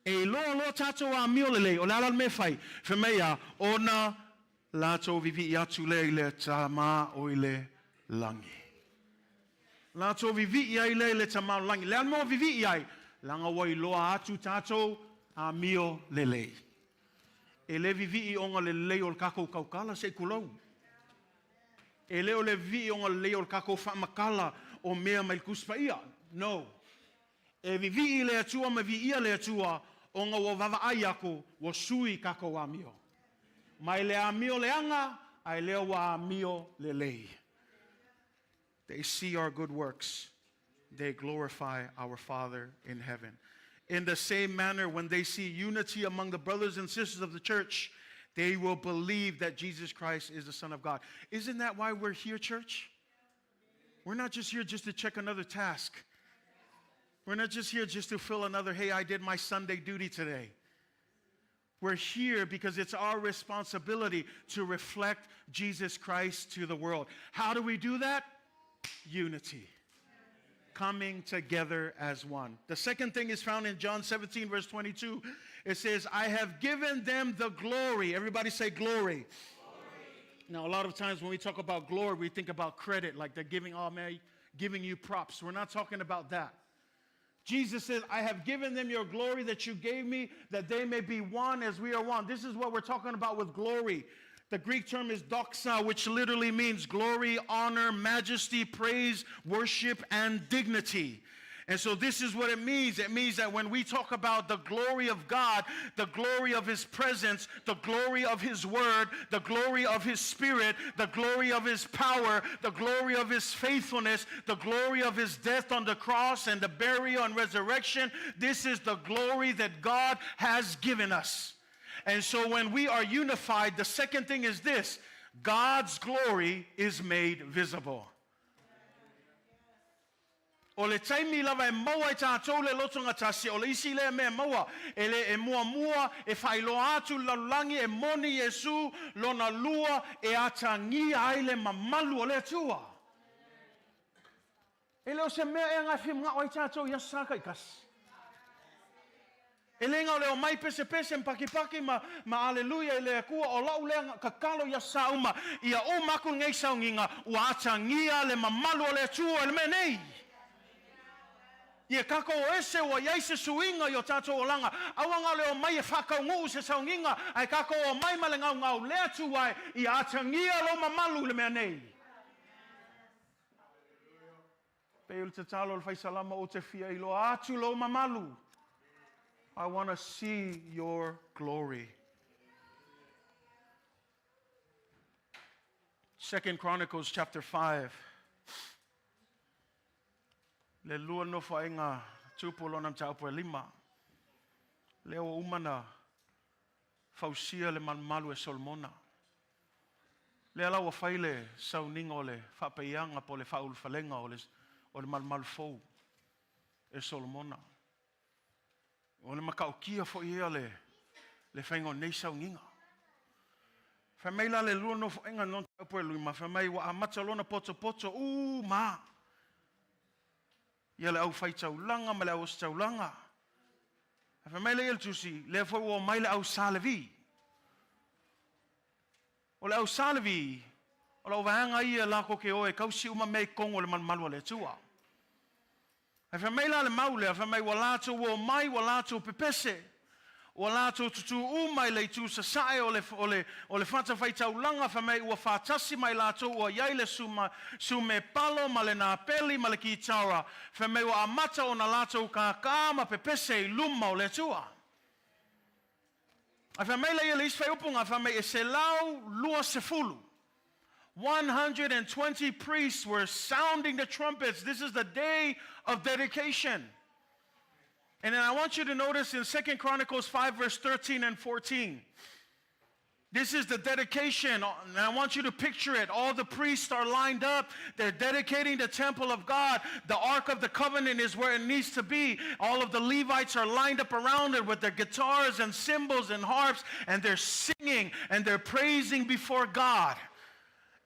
E loa tātou a mio lelei. O le alal me whai, whamea, ona lātou vivi I atu le I le tāma o I le langi. Lātou vivi I le I le tāma o langi. Le almo vivi I ai, langa wai loa atu tātou a mio lelei. E le vivi I onga lelei o le kako kaukala se kulau. E leo le vi o le o kako whamakala o mea mai kuspa ia. No. E vivi I le atua ma vi ia le atua o ngā o vava ai ako o sui kako wa mio. Mai le amio le anga, ai leo wa amio le lei. They see our good works. They glorify our Father in heaven. In the same manner, when they see unity among the brothers and sisters of the church, they will believe that Jesus Christ is the Son of God. Isn't that why we're here, church? We're not just here just to check another task. We're not just here just to fill another, hey, I did my Sunday duty today. We're here because it's our responsibility to reflect Jesus Christ to the world. How do we do that? Unity. Coming together as one. The second thing is found in John 17, verse 22. It says, I have given them the glory. Everybody say glory. Glory. Now, a lot of times when we talk about glory, we think about credit, like they're giving, oh man, giving you props. We're not talking about that. Jesus says, I have given them your glory that you gave me, that they may be one as we are one. This is what we're talking about with glory. The Greek term is doxa, which literally means glory, honor, majesty, praise, worship, and dignity. And so this is what it means. It means that when we talk about the glory of God, the glory of His presence, the glory of His word, the glory of His spirit, the glory of His power, the glory of His faithfulness, the glory of His death on the cross and the burial and resurrection, this is the glory that God has given us. And so when we are unified, the second thing is this: God's glory is made visible. O le taimi lava e maua I tātou le Lotogatasi, o le isi le mea maua, e le e mua e whailoa atu Lalolagi e moni Iesu lona lua e Atagia ai le Mamalu o le Atua. E leo se mea e ngai whimga o I tātou ia saka I kasi. E lenga o leo mai pese mpaki ma aleluia e lea kua o lau lea kakalo ia sauma ia o maku ngai saunginga ua Atagia le Mamalu o le Atua e le mea nei. Ia kako o ese o iai se suinga I o tātou o langa. Awanga leo mai e whakaungu se saunginga. Ai kako o mai ma le ngau lea tuai I Atagia lo Mamalu le mea nei. Peo te talo le whaisalama o te fia I lo atu lo Mamalu. I want to see your glory. 2 Chronicles chapter 5. Le lua no whainga tūpolo nam taupo e 5. Leo umana fausia le Mamalu e Solomona. Le alawa whaile sauninga o le whapeianga po le whaulwhalenga o le Mamalu fou e Solomona. O le makaukia fo ia le whainga o nei saunginga. Whameila le lua no whainga non taupo e 5. Whamei wa amata lona poto maa. Ia le au whai taulanga, ma le au os taulanga. Awha mai le il tusi, le fo o mai le au salavi. O le au salavi, o le au vahanga ia lako ke oe, kausi uma mei kongo le Mamalu le tua. Awha mai la le maule, awha mai walato o mai walato pepese. Walato tutu umai le tu sa sae o le fata whai taulanga wha mai ua whatasi mai lato ua iai le sume palo ma le nā peli ma le ki taura wha mai ua amata o na lato ka ma pepese I luma o le tua. A wha mai le ia le iswai upunga wha mai e se lau lua se fulu. 120 priests were sounding the trumpets. This is the day of dedication. And then I want you to notice in 2 Chronicles 5, verse 13 and 14. This is the dedication, and I want you to picture it. All the priests are lined up. They're dedicating the temple of God. The Ark of the Covenant is where it needs to be. All of the Levites are lined up around it with their guitars and cymbals and harps, and they're singing and they're praising before God.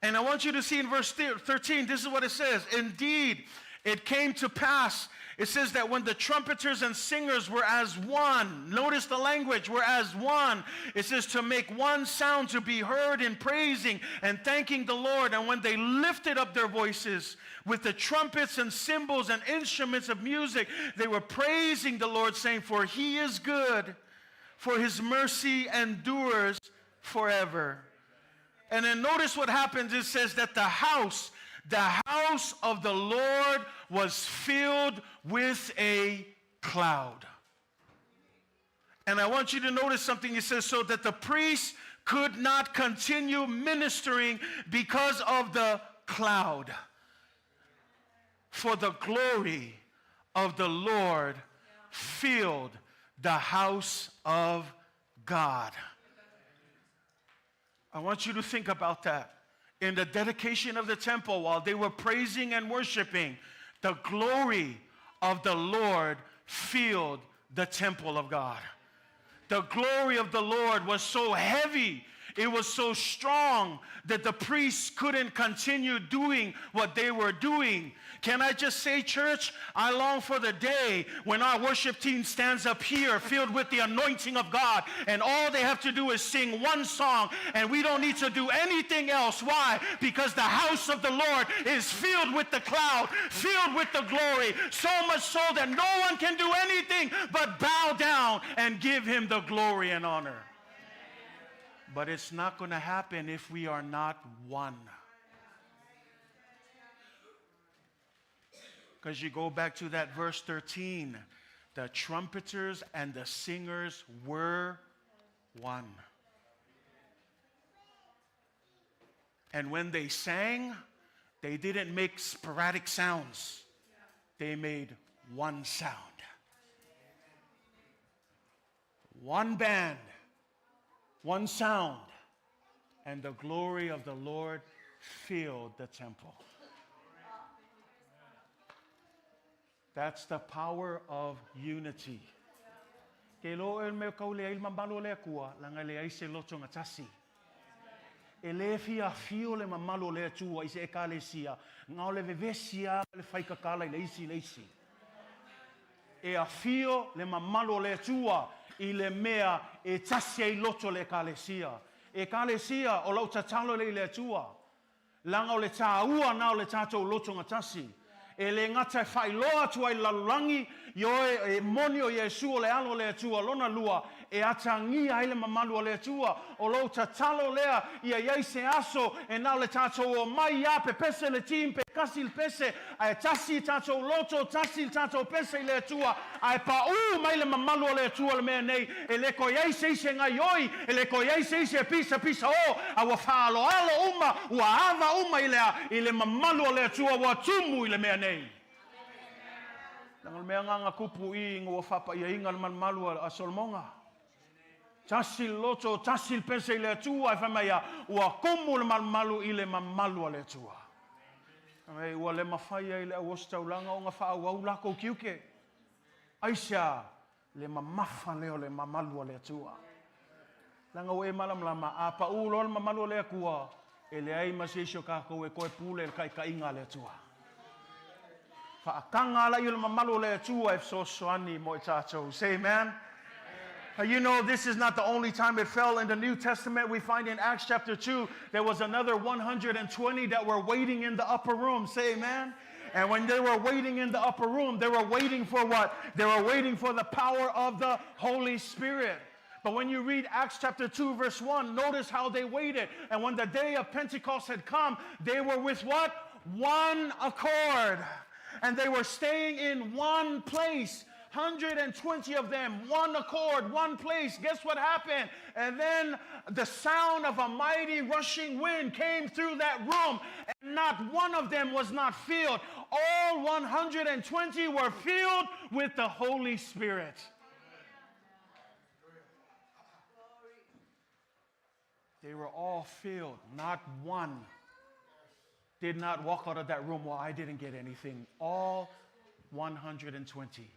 And I want you to see in verse 13, this is what it says. Indeed, it came to pass. It says that when the trumpeters and singers were as one, notice the language, were as one. It says to make one sound to be heard in praising and thanking the Lord. And when they lifted up their voices with the trumpets and cymbals and instruments of music, they were praising the Lord, saying, for he is good, for his mercy endures forever. And then notice what happens. It says that the house of the Lord was filled with a cloud. And I want you to notice something. It says, so that the priests could not continue ministering because of the cloud. For the glory of the Lord filled the house of God. I want you to think about that. In the dedication of the temple, while they were praising and worshiping, the glory of the Lord filled the temple of God. The glory of the Lord was so heavy, it was so strong that the priests couldn't continue doing what they were doing. Can I just say, church, I long for the day when our worship team stands up here filled with the anointing of God, and all they have to do is sing one song, and we don't need to do anything else. Why? Because the house of the Lord is filled with the cloud, filled with the glory, so much so that no one can do anything but bow down and give him the glory and honor. But it's not going to happen if we are not one. Because you go back to that verse 13. The trumpeters and the singers were one. And when they sang, they didn't make sporadic sounds. They made one sound. One band, one sound. And the glory of the Lord filled the temple. That's the power of unity. Ke lo el me kaule il mamalu le kua langa le aise Lotogatasi. Ele fia fio le mamalu le tua ise ekalesia ngau le vevesia le faikakala le isi. E a fio le mamalu le tua I le mea e tasi ai loto le ekalesia. Ekalesia o lau tatalo le tua. Langa o le taua na o le tatou Lotogatasi. E le ngata whai loa tua I Lalolagi, ioe e moni o Iesu o le alo le atua, lona lua, e atangia I le mamalu o le atua, o lo tatalo lea, ia iaise aso, e nao le tatou o mai ia, pe pese le tim, pe kasi le pese, a e tasi tatou loto, tasi tatou pese le atua, a e pa mai le mamalu o le atua le mea nei, e le ko iaise ise ngai oi, e le ko iaise ise pisa o, a wa whaalo alo uma, ua ava uma I le mamalu o le atua, wa tumu I le mea nei. Nangal mea nganga kupu I ngua whapa ia inga malu a solmonga. Tasil loto, tasil pense le atua, e whamaya, ua kumu le malu I le mamalu a le atua. Kamei, ua le mawhaia I le awosta ulanga o ngā wha au lako kiuke. Aisha, le mamafa leo le mamalu a le atua. Langa ue malamlama, a pa ulo le mamalu a le akua, e le ai masisio kako e koe pule le kai inga le atua. Whaakanga la I le mamalu le atua e Fesoasoani mo I tātou. Say amen. You know, this is not the only time it fell in the New Testament. We find in Acts chapter 2, there was another 120 that were waiting in the upper room. Say amen. And when they were waiting in the upper room, they were waiting for what? They were waiting for the power of the Holy Spirit. But when you read Acts chapter 2, verse 1, notice how they waited. And when the day of Pentecost had come, they were with what? One accord. And they were staying in one place. 120 of them, one accord, one place. Guess what happened? And then the sound of a mighty rushing wind came through that room, and not one of them was not filled. All 120 were filled with the Holy Spirit. They were all filled. Not one did not walk out of that room, well, I didn't get anything. All 120.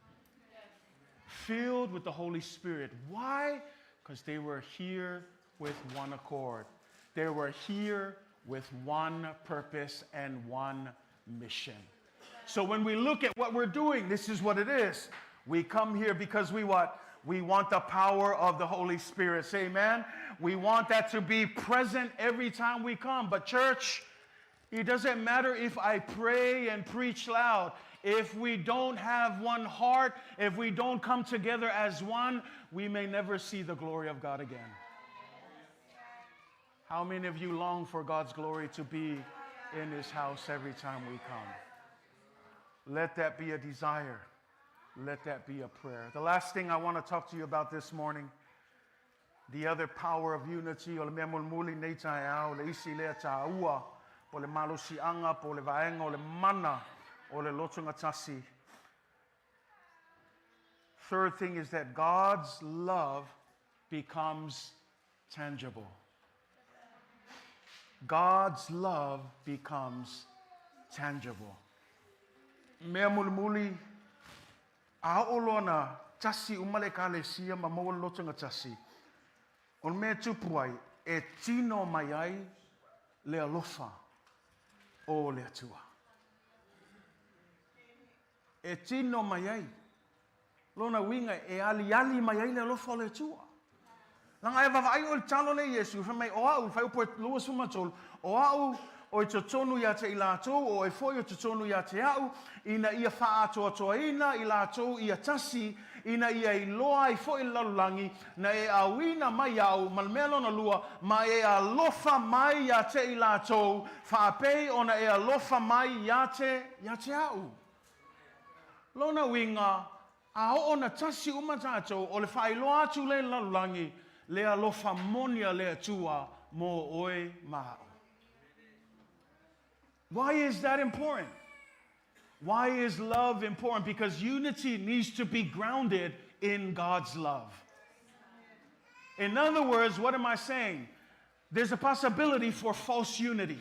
Filled with the Holy Spirit. Why? Because they were here with one accord. They were here with one purpose and one mission. So when we look at what we're doing, this is what it is. We come here because we what? We want the power of the Holy Spirit. Say amen. We want that to be present every time we come. But church, it doesn't matter if I pray and preach loud. If we don't have one heart, if we don't come together as one, we may never see the glory of God again. How many of you long for God's glory to be in His house every time we come? Let that be a desire. Let that be a prayer. The last thing I want to talk to you about this morning, the other power of unity. Third thing is that God's love becomes tangible. God's love becomes tangible. Meamulmuli aolona tasi umalekale sia mamol lotunga tasi. On me tupuai e Tino mayai le Alofa o le Atua. E Tino mayai lona winga e ali mayai le Alofa o le Atua. Langa e vavai o le talo le Iesu fa mai o au fa upo lua sumatol o au o i totonu ia te ilatou o e foi o totonu ia te au ina ia faa atoa ina i latou ia tasi ina ia i loa i foi Lalolagi na e awina mai au malmelo na lua ma e alofa mai ia te i latou faapei ona e alofa mai ia te au. Lona winga a ona tasi umatatou o le whailoa atu le Lalolagi le alofa monia le atua mo oe maha. Why is that important? Why is love important? Because unity needs to be grounded in God's love. In other words, what am I saying? There's a possibility for false unity.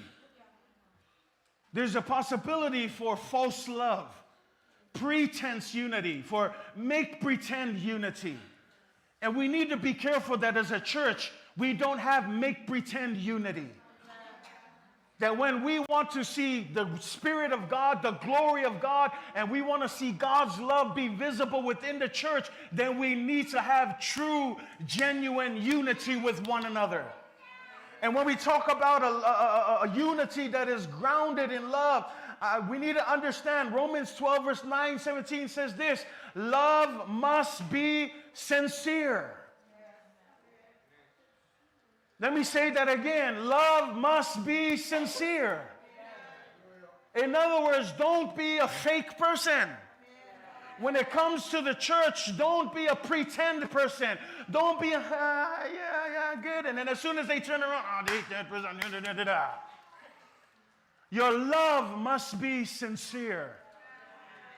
There's a possibility for false love, pretense unity, for make pretend unity. And we need to be careful that as a church, we don't have make pretend unity. That when we want to see the Spirit of God, the glory of God, and we want to see God's love be visible within the church, then we need to have true, genuine unity with one another. And when we talk about a unity that is grounded in love, we need to understand Romans 12 verse 9-17 says this: love must be sincere. Let me say that again. Love must be sincere. In other words, don't be a fake person. When it comes to the church, don't be a pretend person. Don't be a, good. And then as soon as they turn around, that person. Your love must be sincere.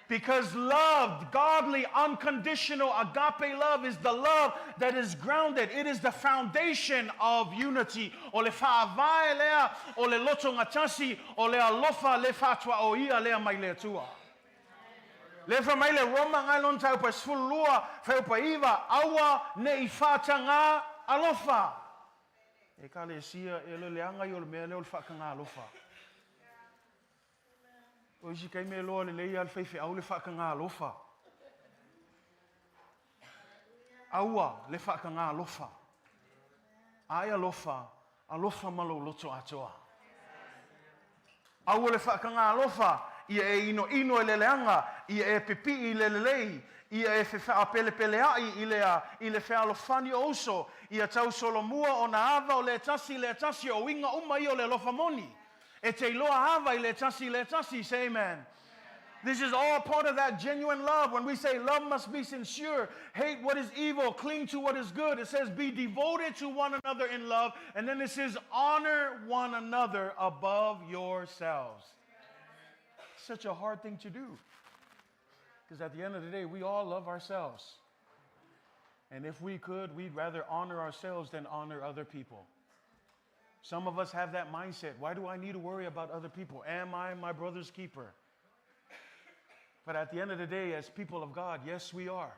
Because love, godly, unconditional, agape love is the love that is grounded. It is the foundation of unity. O le whaavae lea, o le Lotogatasi, o le Alofa, le Fatua o ia lea mai le Atua. Le wha mai le Roma ngai lon tau pa sfulua, whau pa iwa, aua ne I whata ngā Alofa. E ka le sia, e le leanga I o le mea leo le whaka ngā Alofa. O isi kai me loa le leia al whaiwhi au le whaka ngā Alofa. Aua le whaka ngā Alofa. Ai Alofa, Alofa malo loto atoa. Aua le whaka ngā Alofa, ia e ino e le leanga, ia e pipi I le lei, ia e whewha pele ai I le whea alofani o oso, ia tau solomua o na ava o le tasi o inga uma I o le alofa moni. E te iloa hava I le tasi, say amen. This is all part of that genuine love. When we say love must be sincere, hate what is evil, cling to what is good. It says be devoted to one another in love. And then it says honor one another above yourselves. Such a hard thing to do. Because at the end of the day, we all love ourselves. And if we could, we'd rather honor ourselves than honor other people. Some of us have that mindset. Why do I need to worry about other people? Am I my brother's keeper? But at the end of the day, as people of God, yes, we are.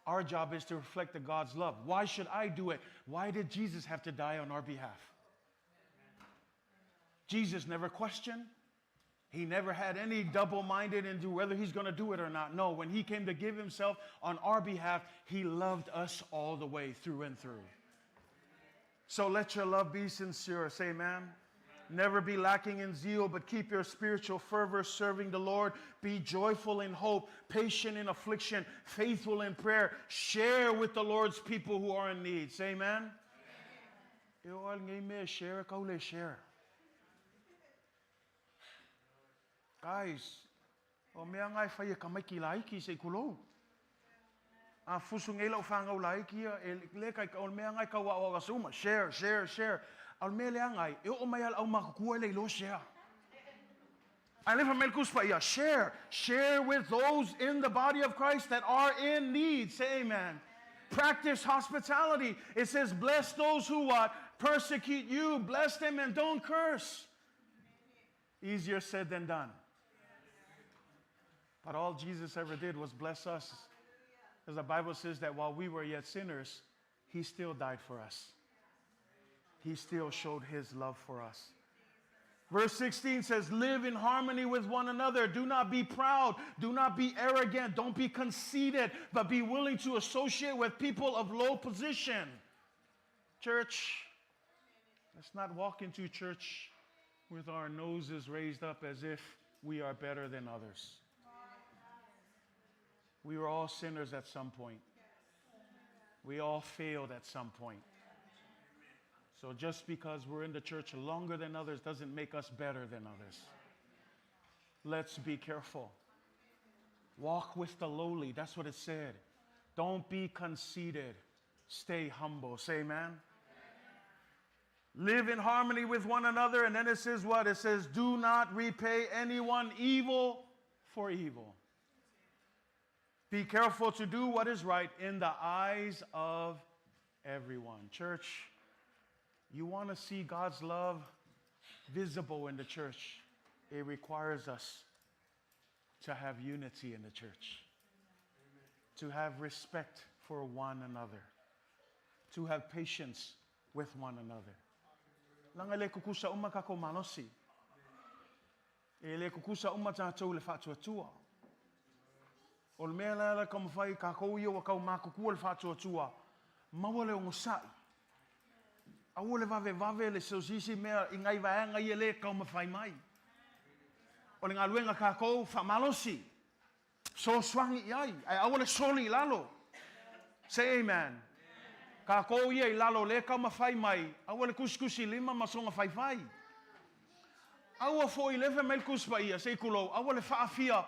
Our job is to reflect the God's love. Why should I do it? Why did Jesus have to die on our behalf? Jesus never questioned. He never had any double-minded into whether he's going to do it or not. No, when he came to give himself on our behalf, he loved us all the way through and through. So let your love be sincere. Say amen. Never be lacking in zeal, but keep your spiritual fervor serving the Lord. Be joyful in hope, patient in affliction, faithful in prayer. Share with the Lord's people who are in need. Say amen. Share. Guys, share. Share with those in the body of Christ that are in need. Say amen. Practice hospitality. It says, bless those who what? Persecute you. Bless them and don't curse. Easier said than done. But all Jesus ever did was bless us. Because the Bible says that while we were yet sinners, he still died for us. He still showed his love for us. Verse 16 says, live in harmony with one another. Do not be proud. Do not be arrogant. Don't be conceited, but be willing to associate with people of low position. Church, let's not walk into church with our noses raised up as if we are better than others. We were all sinners at some point. We all failed at some point. So just because we're in the church longer than others doesn't make us better than others. Let's be careful. Walk with the lowly. That's what it said. Don't be conceited. Stay humble. Say amen. Live in harmony with one another. And then it says what? It says, do not repay anyone evil for evil. Be careful to do what is right in the eyes of everyone. Church, you want to see God's love visible in the church, it requires us to have unity in the church, to have respect for one another, to have patience with one another. Langale kukusa uma kako manosi. Ele kukusa uma tātou le Fatu Atua. O le mea la ka mawhai kako ia wa kau mākuku le Fatu Atua. Maua le o ngosai. Aua le vave le sausisi mea i ngai vaenga ia le kau mawhai mai. O le ngā luenga kako whamalosi. So swangi iai. Ai aua le soli lalo. Say amen. Ka ko ia I lalo le ka mawhai mai. Aua le kuskusi lima masonga whaiwhai. Aua fo 11 mel kuspa ia se kulo. Aua le whaafia.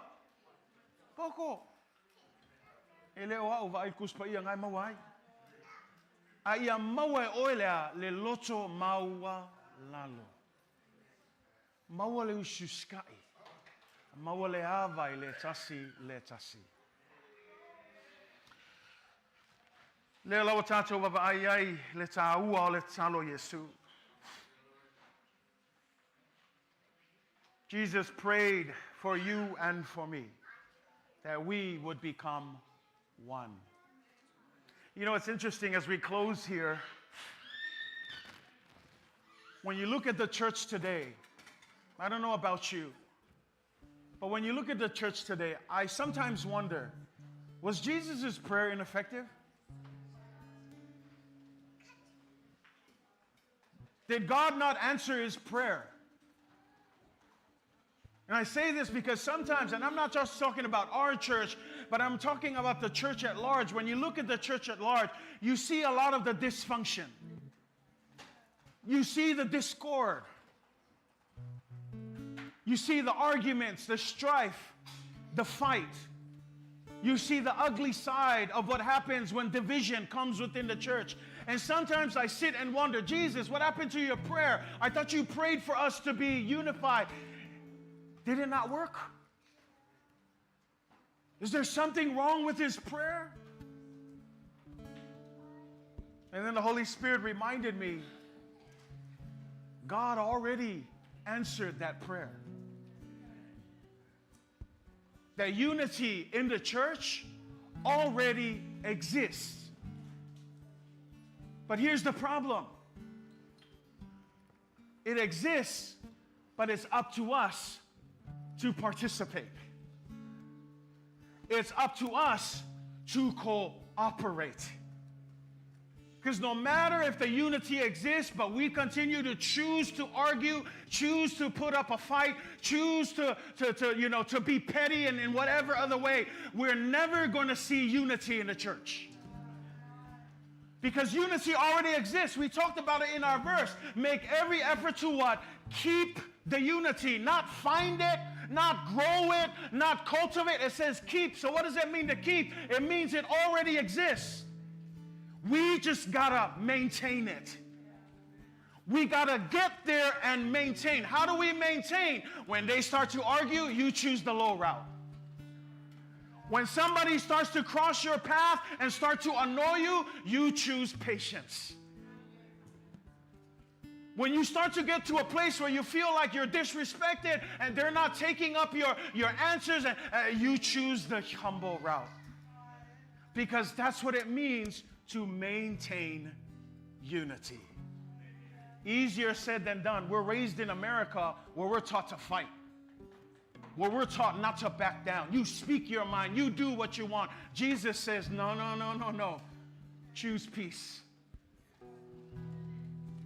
Poko. E leo au vai kuspa ia ngai mawai. A ia maua oe lea le loto maua lalo. Maua le ususkai. Maua le avai le tasi le tasi. Le lawa tātou wawa ai ai le Taumua o le talo Iesu. Jesus prayed for you and for me that we would become one. You know, it's interesting as we close here. When you look at the church today, I don't know about you, but when you look at the church today, I sometimes wonder, was Jesus' prayer ineffective? Did God not answer his prayer? And I say this because sometimes, and I'm not just talking about our church, but I'm talking about the church at large. When you look at the church at large, you see a lot of the dysfunction. You see the discord. You see the arguments, the strife. the fight. You see the ugly side of what happens when division comes within the church. And sometimes I sit and wonder, Jesus, what happened to your prayer? I thought you prayed for us to be unified. Did it not work? Is there something wrong with his prayer? And then the Holy Spirit reminded me, God already answered that prayer. That unity in the church already exists. But here's the problem. It exists, but it's up to us to participate. It's up to us to cooperate. Because no matter if the unity exists, but we continue to choose to argue, choose to put up a fight, choose to be petty and in whatever other way, we're never going to see unity in the church. Because unity already exists. We talked about it in our verse. Make every effort to what? Keep the unity. Not find it, not grow it, not cultivate. It says keep. So what does that mean to keep? It means it already exists. We just gotta maintain it. We gotta get there and maintain. How do we maintain? When they start to argue, you choose the low route. When somebody starts to cross your path and start to annoy you, you choose patience. When you start to get to a place where you feel like you're disrespected and they're not taking up your answers, and you choose the humble route. Because that's what it means to maintain unity. Easier said than done. We're raised in America where we're taught to fight. Where we're taught not to back down. You speak your mind. You do what you want. Jesus says, no. Choose peace.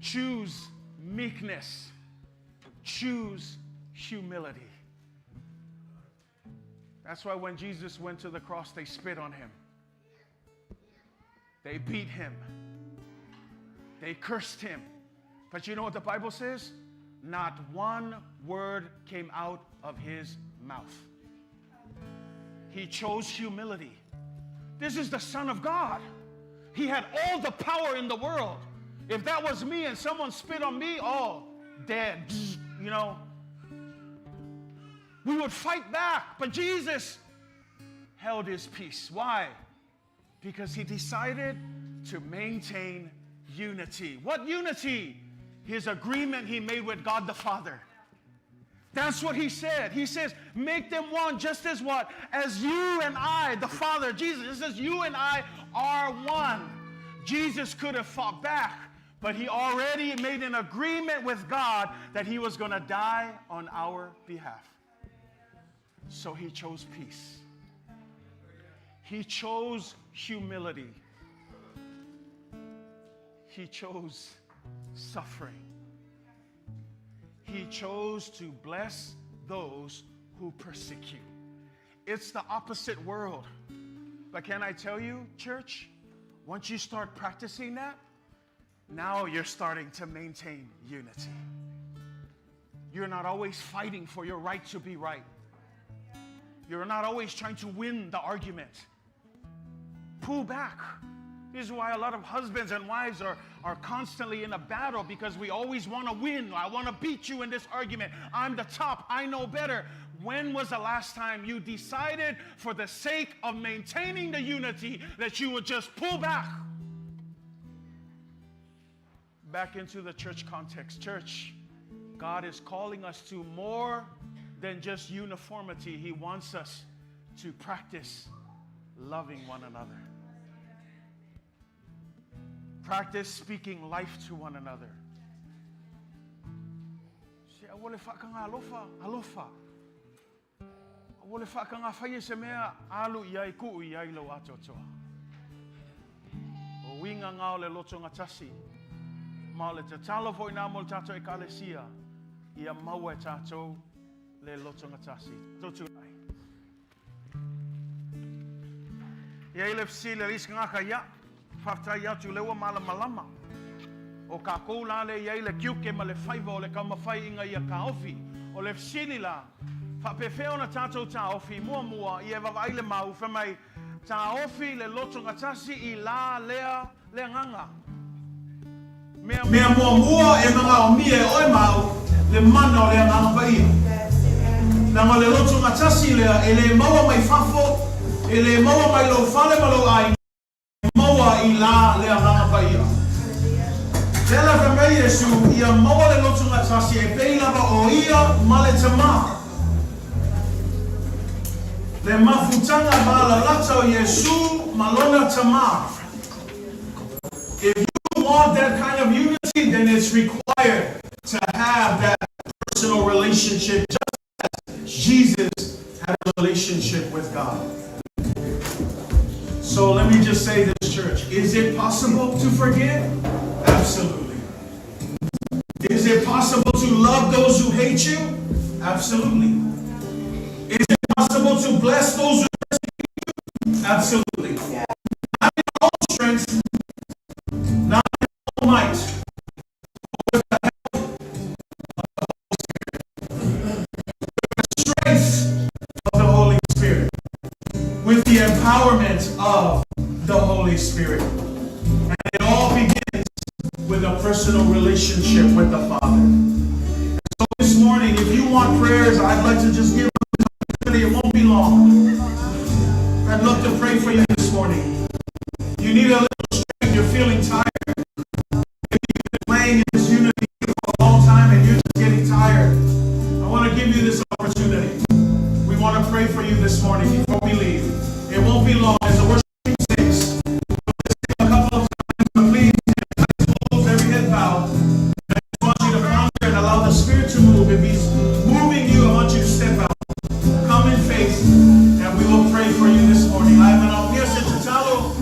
Choose meekness. Choose humility. That's why when Jesus went to the cross, they spit on him. They beat him. They cursed him. But you know what the Bible says? Not one word came out of his mouth. He chose humility. This is the Son of God. He had all the power in the world. If that was me and someone spit on me, dead, we would fight back. But Jesus held his peace. Why? Because he decided to maintain unity. What unity? His agreement he made with God the Father. That's what he said. He says, make them one just as what? As you and I, the Father, Jesus. It says, you and I are one. Jesus could have fought back, but he already made an agreement with God that he was going to die on our behalf. So he chose peace. He chose humility. He chose suffering. He chose to bless those who persecute. It's the opposite world. But can I tell you, church, once you start practicing that, now you're starting to maintain unity. You're not always fighting for your right to be right. You're not always trying to win the argument. Pull back. This is why a lot of husbands and wives are constantly in a battle, because we always want to win. I want to beat you in this argument. I'm the top. I know better. When was the last time you decided, for the sake of maintaining the unity, that you would just pull back? Back into the church context. Church, God is calling us to more than just uniformity. He wants us to practice loving one another. Practice speaking life to one another. Alofa. O winga ngao le Lotogatasi. Ma le te talo foi na mo tato ekalesia. Ia maua tato le Lotogatasi. Totu ai. Ia ile fsi le ris ngaka ya. Whaftai atu lewa mala malama. O ka koula le ia ile kiuke ma le whaiva o le kamawhai inga ia ka ofi. O le fsili la. Whapewheo na tātou tā ofi mua I e wawaile mau whamai tā ofi le Lotogatasi I la lea nganga. Mea mua e mga o mie oi mau le mana o lea nganga paia. Nanga le Lotogatasi lea e le maua mai fafo, e le maua mai lo fale malo ai, maua I la lea nganga paia. Tela whamai Iesu ia maua le Lotogatasi e pei lava o ia male tama. Le mafutanga malalata o Iesu malona tama. If you want that kind of unity, then it's required to have that personal relationship, just as Jesus had a relationship with God. So let me just say this, church. Is it possible to forgive? Absolutely. Is it possible to love those who hate you? Absolutely. Is it possible to bless those who persecute you? Absolutely. Not in our own strength, not in our own might, but with the help of the Holy Spirit. With the strength of the Holy Spirit. With the empowerment of the Holy Spirit. And it all begins with a personal relationship with the Father. And so this morning, if you want prayers, I'd like to just give it won't be long. I'd love to pray for you this morning. You need a little strength. You're feeling tired. Maybe you've been playing in this unity for a long time and you're just getting tired. I want to give you this opportunity. We want to pray for you this morning before we leave. It won't be long. As the worship team sings, we'll just sing a couple of times, but please, eyes closed, every head bowed. I just want you to ponder and allow the Spirit to move. If He's moving you, I want you to step out. Come in faith, and we will pray for you this morning. I am an obvious to talo,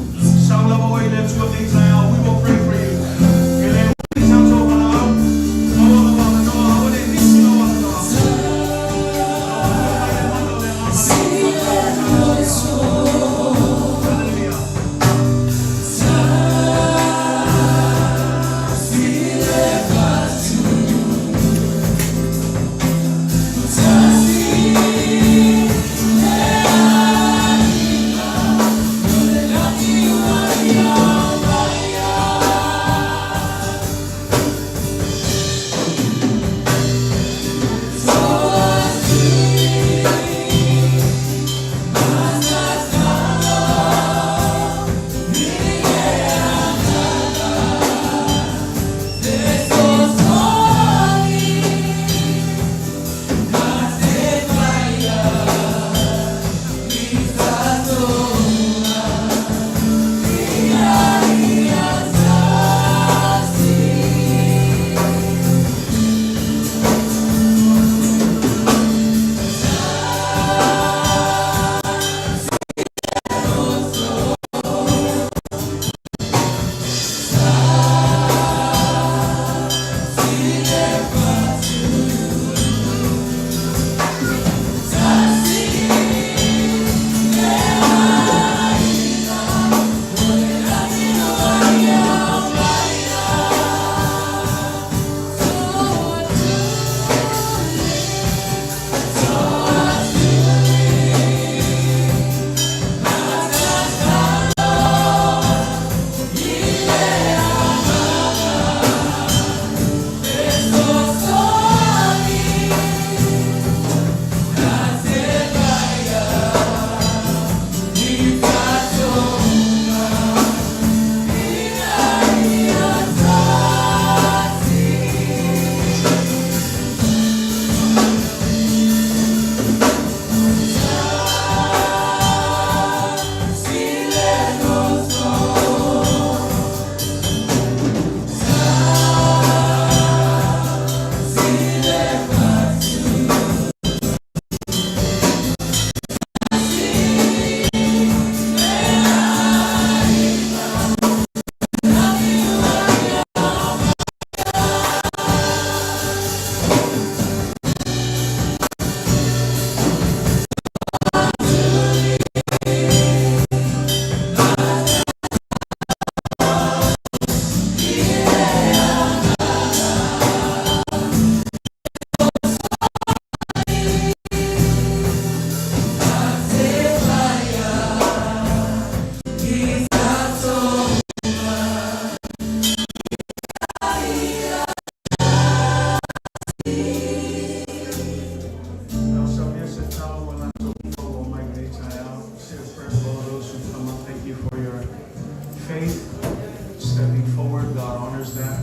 faith, stepping forward. God honors that.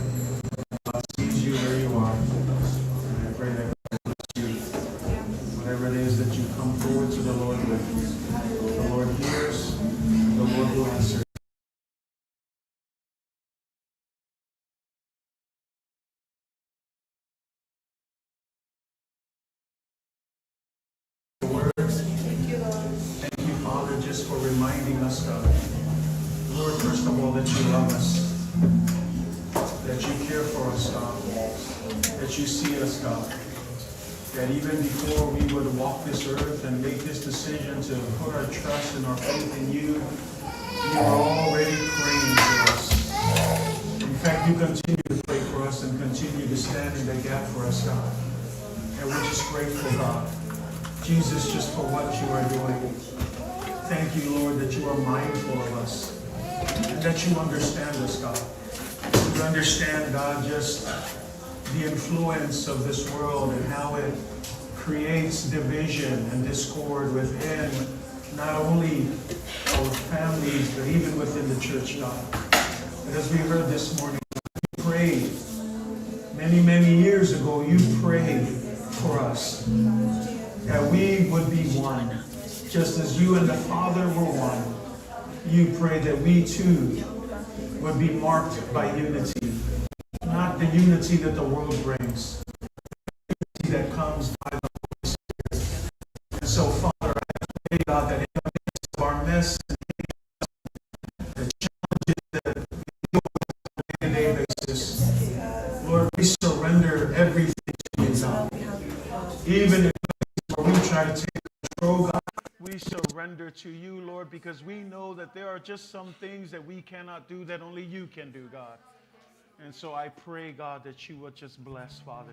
God sees you where you are. And I pray that God bless you. Whatever it is that you come forward to the Lord with, the Lord hears, the Lord will answer. Thank you, Father, just for reminding us, God. Lord, first of all, that you love us, that you care for us, God, that you see us, God, that even before we would walk this earth and make this decision to put our trust and our faith in you, you are already praying for us. In fact, you continue to pray for us and continue to stand in the gap for us, God. And we're just grateful, God. Jesus, just for what you are doing. Thank you, Lord, that you are mindful of us and that you understand us, God. You understand, God, just the influence of this world and how it creates division and discord within not only our families, but even within the church, God. And as we heard this morning, you prayed many, many years ago, you prayed for us that we would be one. Just as you and the Father were one, you prayed that we too would be marked by unity. Not the unity that the world brings, the unity that comes by the Holy Spirit. And so, Father, I pray, God, that in the midst of our mess and the challenges that we deal with on a day-to-day basis, Lord, we surrender everything to you, God. Even in places where we try to take control, God, we surrender to you, Lord, because we know that there are just some things that we cannot do that only you can do, God. And so I pray, God, that you would just bless, Father.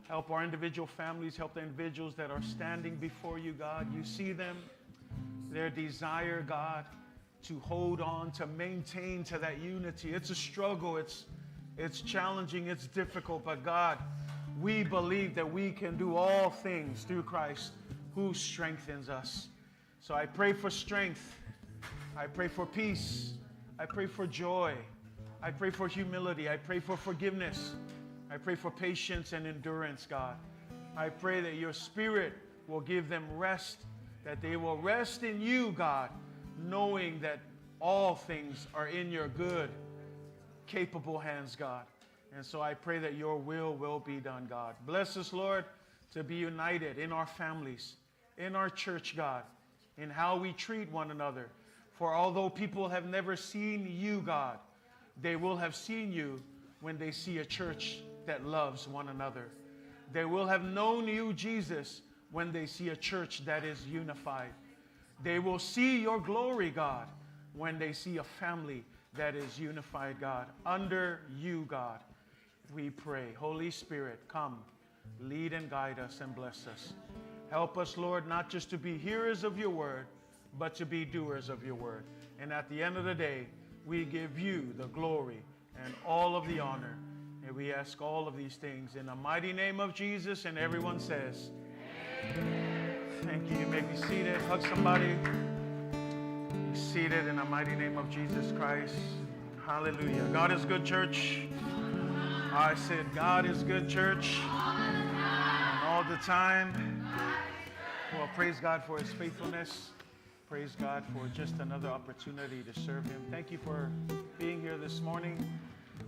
Help our individual families, help the individuals that are standing before you, God. You see them, their desire, God, to hold on, to maintain to that unity. It's a struggle, it's challenging, it's difficult, but God, we believe that we can do all things through Christ who strengthens us. So I pray for strength. I pray for peace. I pray for joy. I pray for humility. I pray for forgiveness. I pray for patience and endurance, God. I pray that your Spirit will give them rest, that they will rest in you, God, knowing that all things are in your good, capable hands, God. And so I pray that your will be done, God. Bless us, Lord, to be united in our families, in our church, God, in how we treat one another. For although people have never seen you, God, they will have seen you when they see a church that loves one another. They will have known you, Jesus, when they see a church that is unified. They will see your glory, God, when they see a family that is unified, God. Under you, God, we pray. Holy Spirit, come, lead and guide us and bless us. Help us, Lord, not just to be hearers of your word, but to be doers of your word. And at the end of the day, we give you the glory and all of the honor. And we ask all of these things in the mighty name of Jesus. And everyone says, thank you. You may be seated. Hug somebody. Be seated in the mighty name of Jesus Christ. Hallelujah. God is good, church. I said, God is good, church. And all the time. Well, praise God for his faithfulness. Praise God for just another opportunity to serve him. Thank you for being here this morning.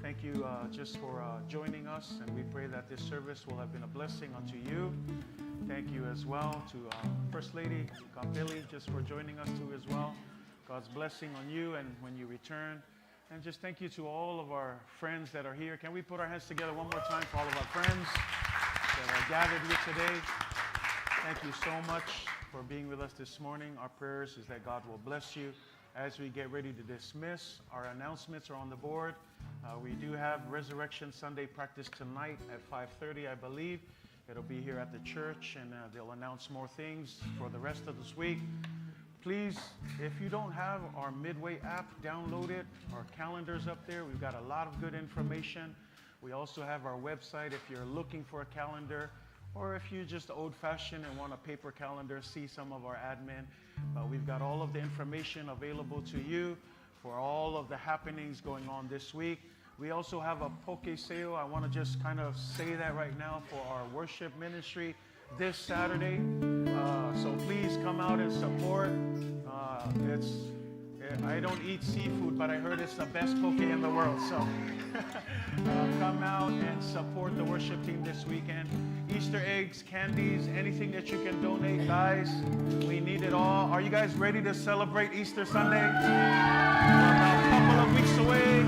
Thank you just for joining us. And we pray that this service will have been a blessing unto you. Thank you as well to First Lady Kampeli just for joining us too as well. God's blessing on you and when you return. And just thank you to all of our friends that are here. Can we put our hands together one more time for all of our friends that are gathered here today? Thank you so much for being with us this morning. Our prayers is that God will bless you as we get ready to dismiss. Our announcements are on the board. We do have Resurrection Sunday practice tonight at 5:30, I believe. It'll be here at the church, and they'll announce more things for the rest of this week. Please, if you don't have our Midway app, download it. Our calendar's up there. We've got a lot of good information. We also have our website if you're looking for a calendar, or if you're just old-fashioned and want a paper calendar, see some of our admin. But we've got all of the information available to you for all of the happenings going on this week. We also have a poke sale. I want to just kind of say that right now for our worship ministry this Saturday. So please come out and support. I don't eat seafood, but I heard it's the best poke in the world. So come out and support the worship team this weekend. Easter eggs, candies, anything that you can donate, guys. We need it all. Are you guys ready to celebrate Easter Sunday? We're about a couple of weeks away,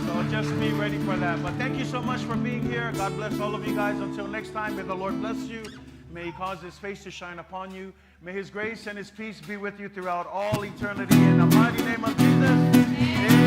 so just be ready for that. But thank you so much for being here. God bless all of you guys. Until next time, may the Lord bless you. May He cause His face to shine upon you. May His grace and His peace be with you throughout all eternity. In the mighty name of Jesus. Amen.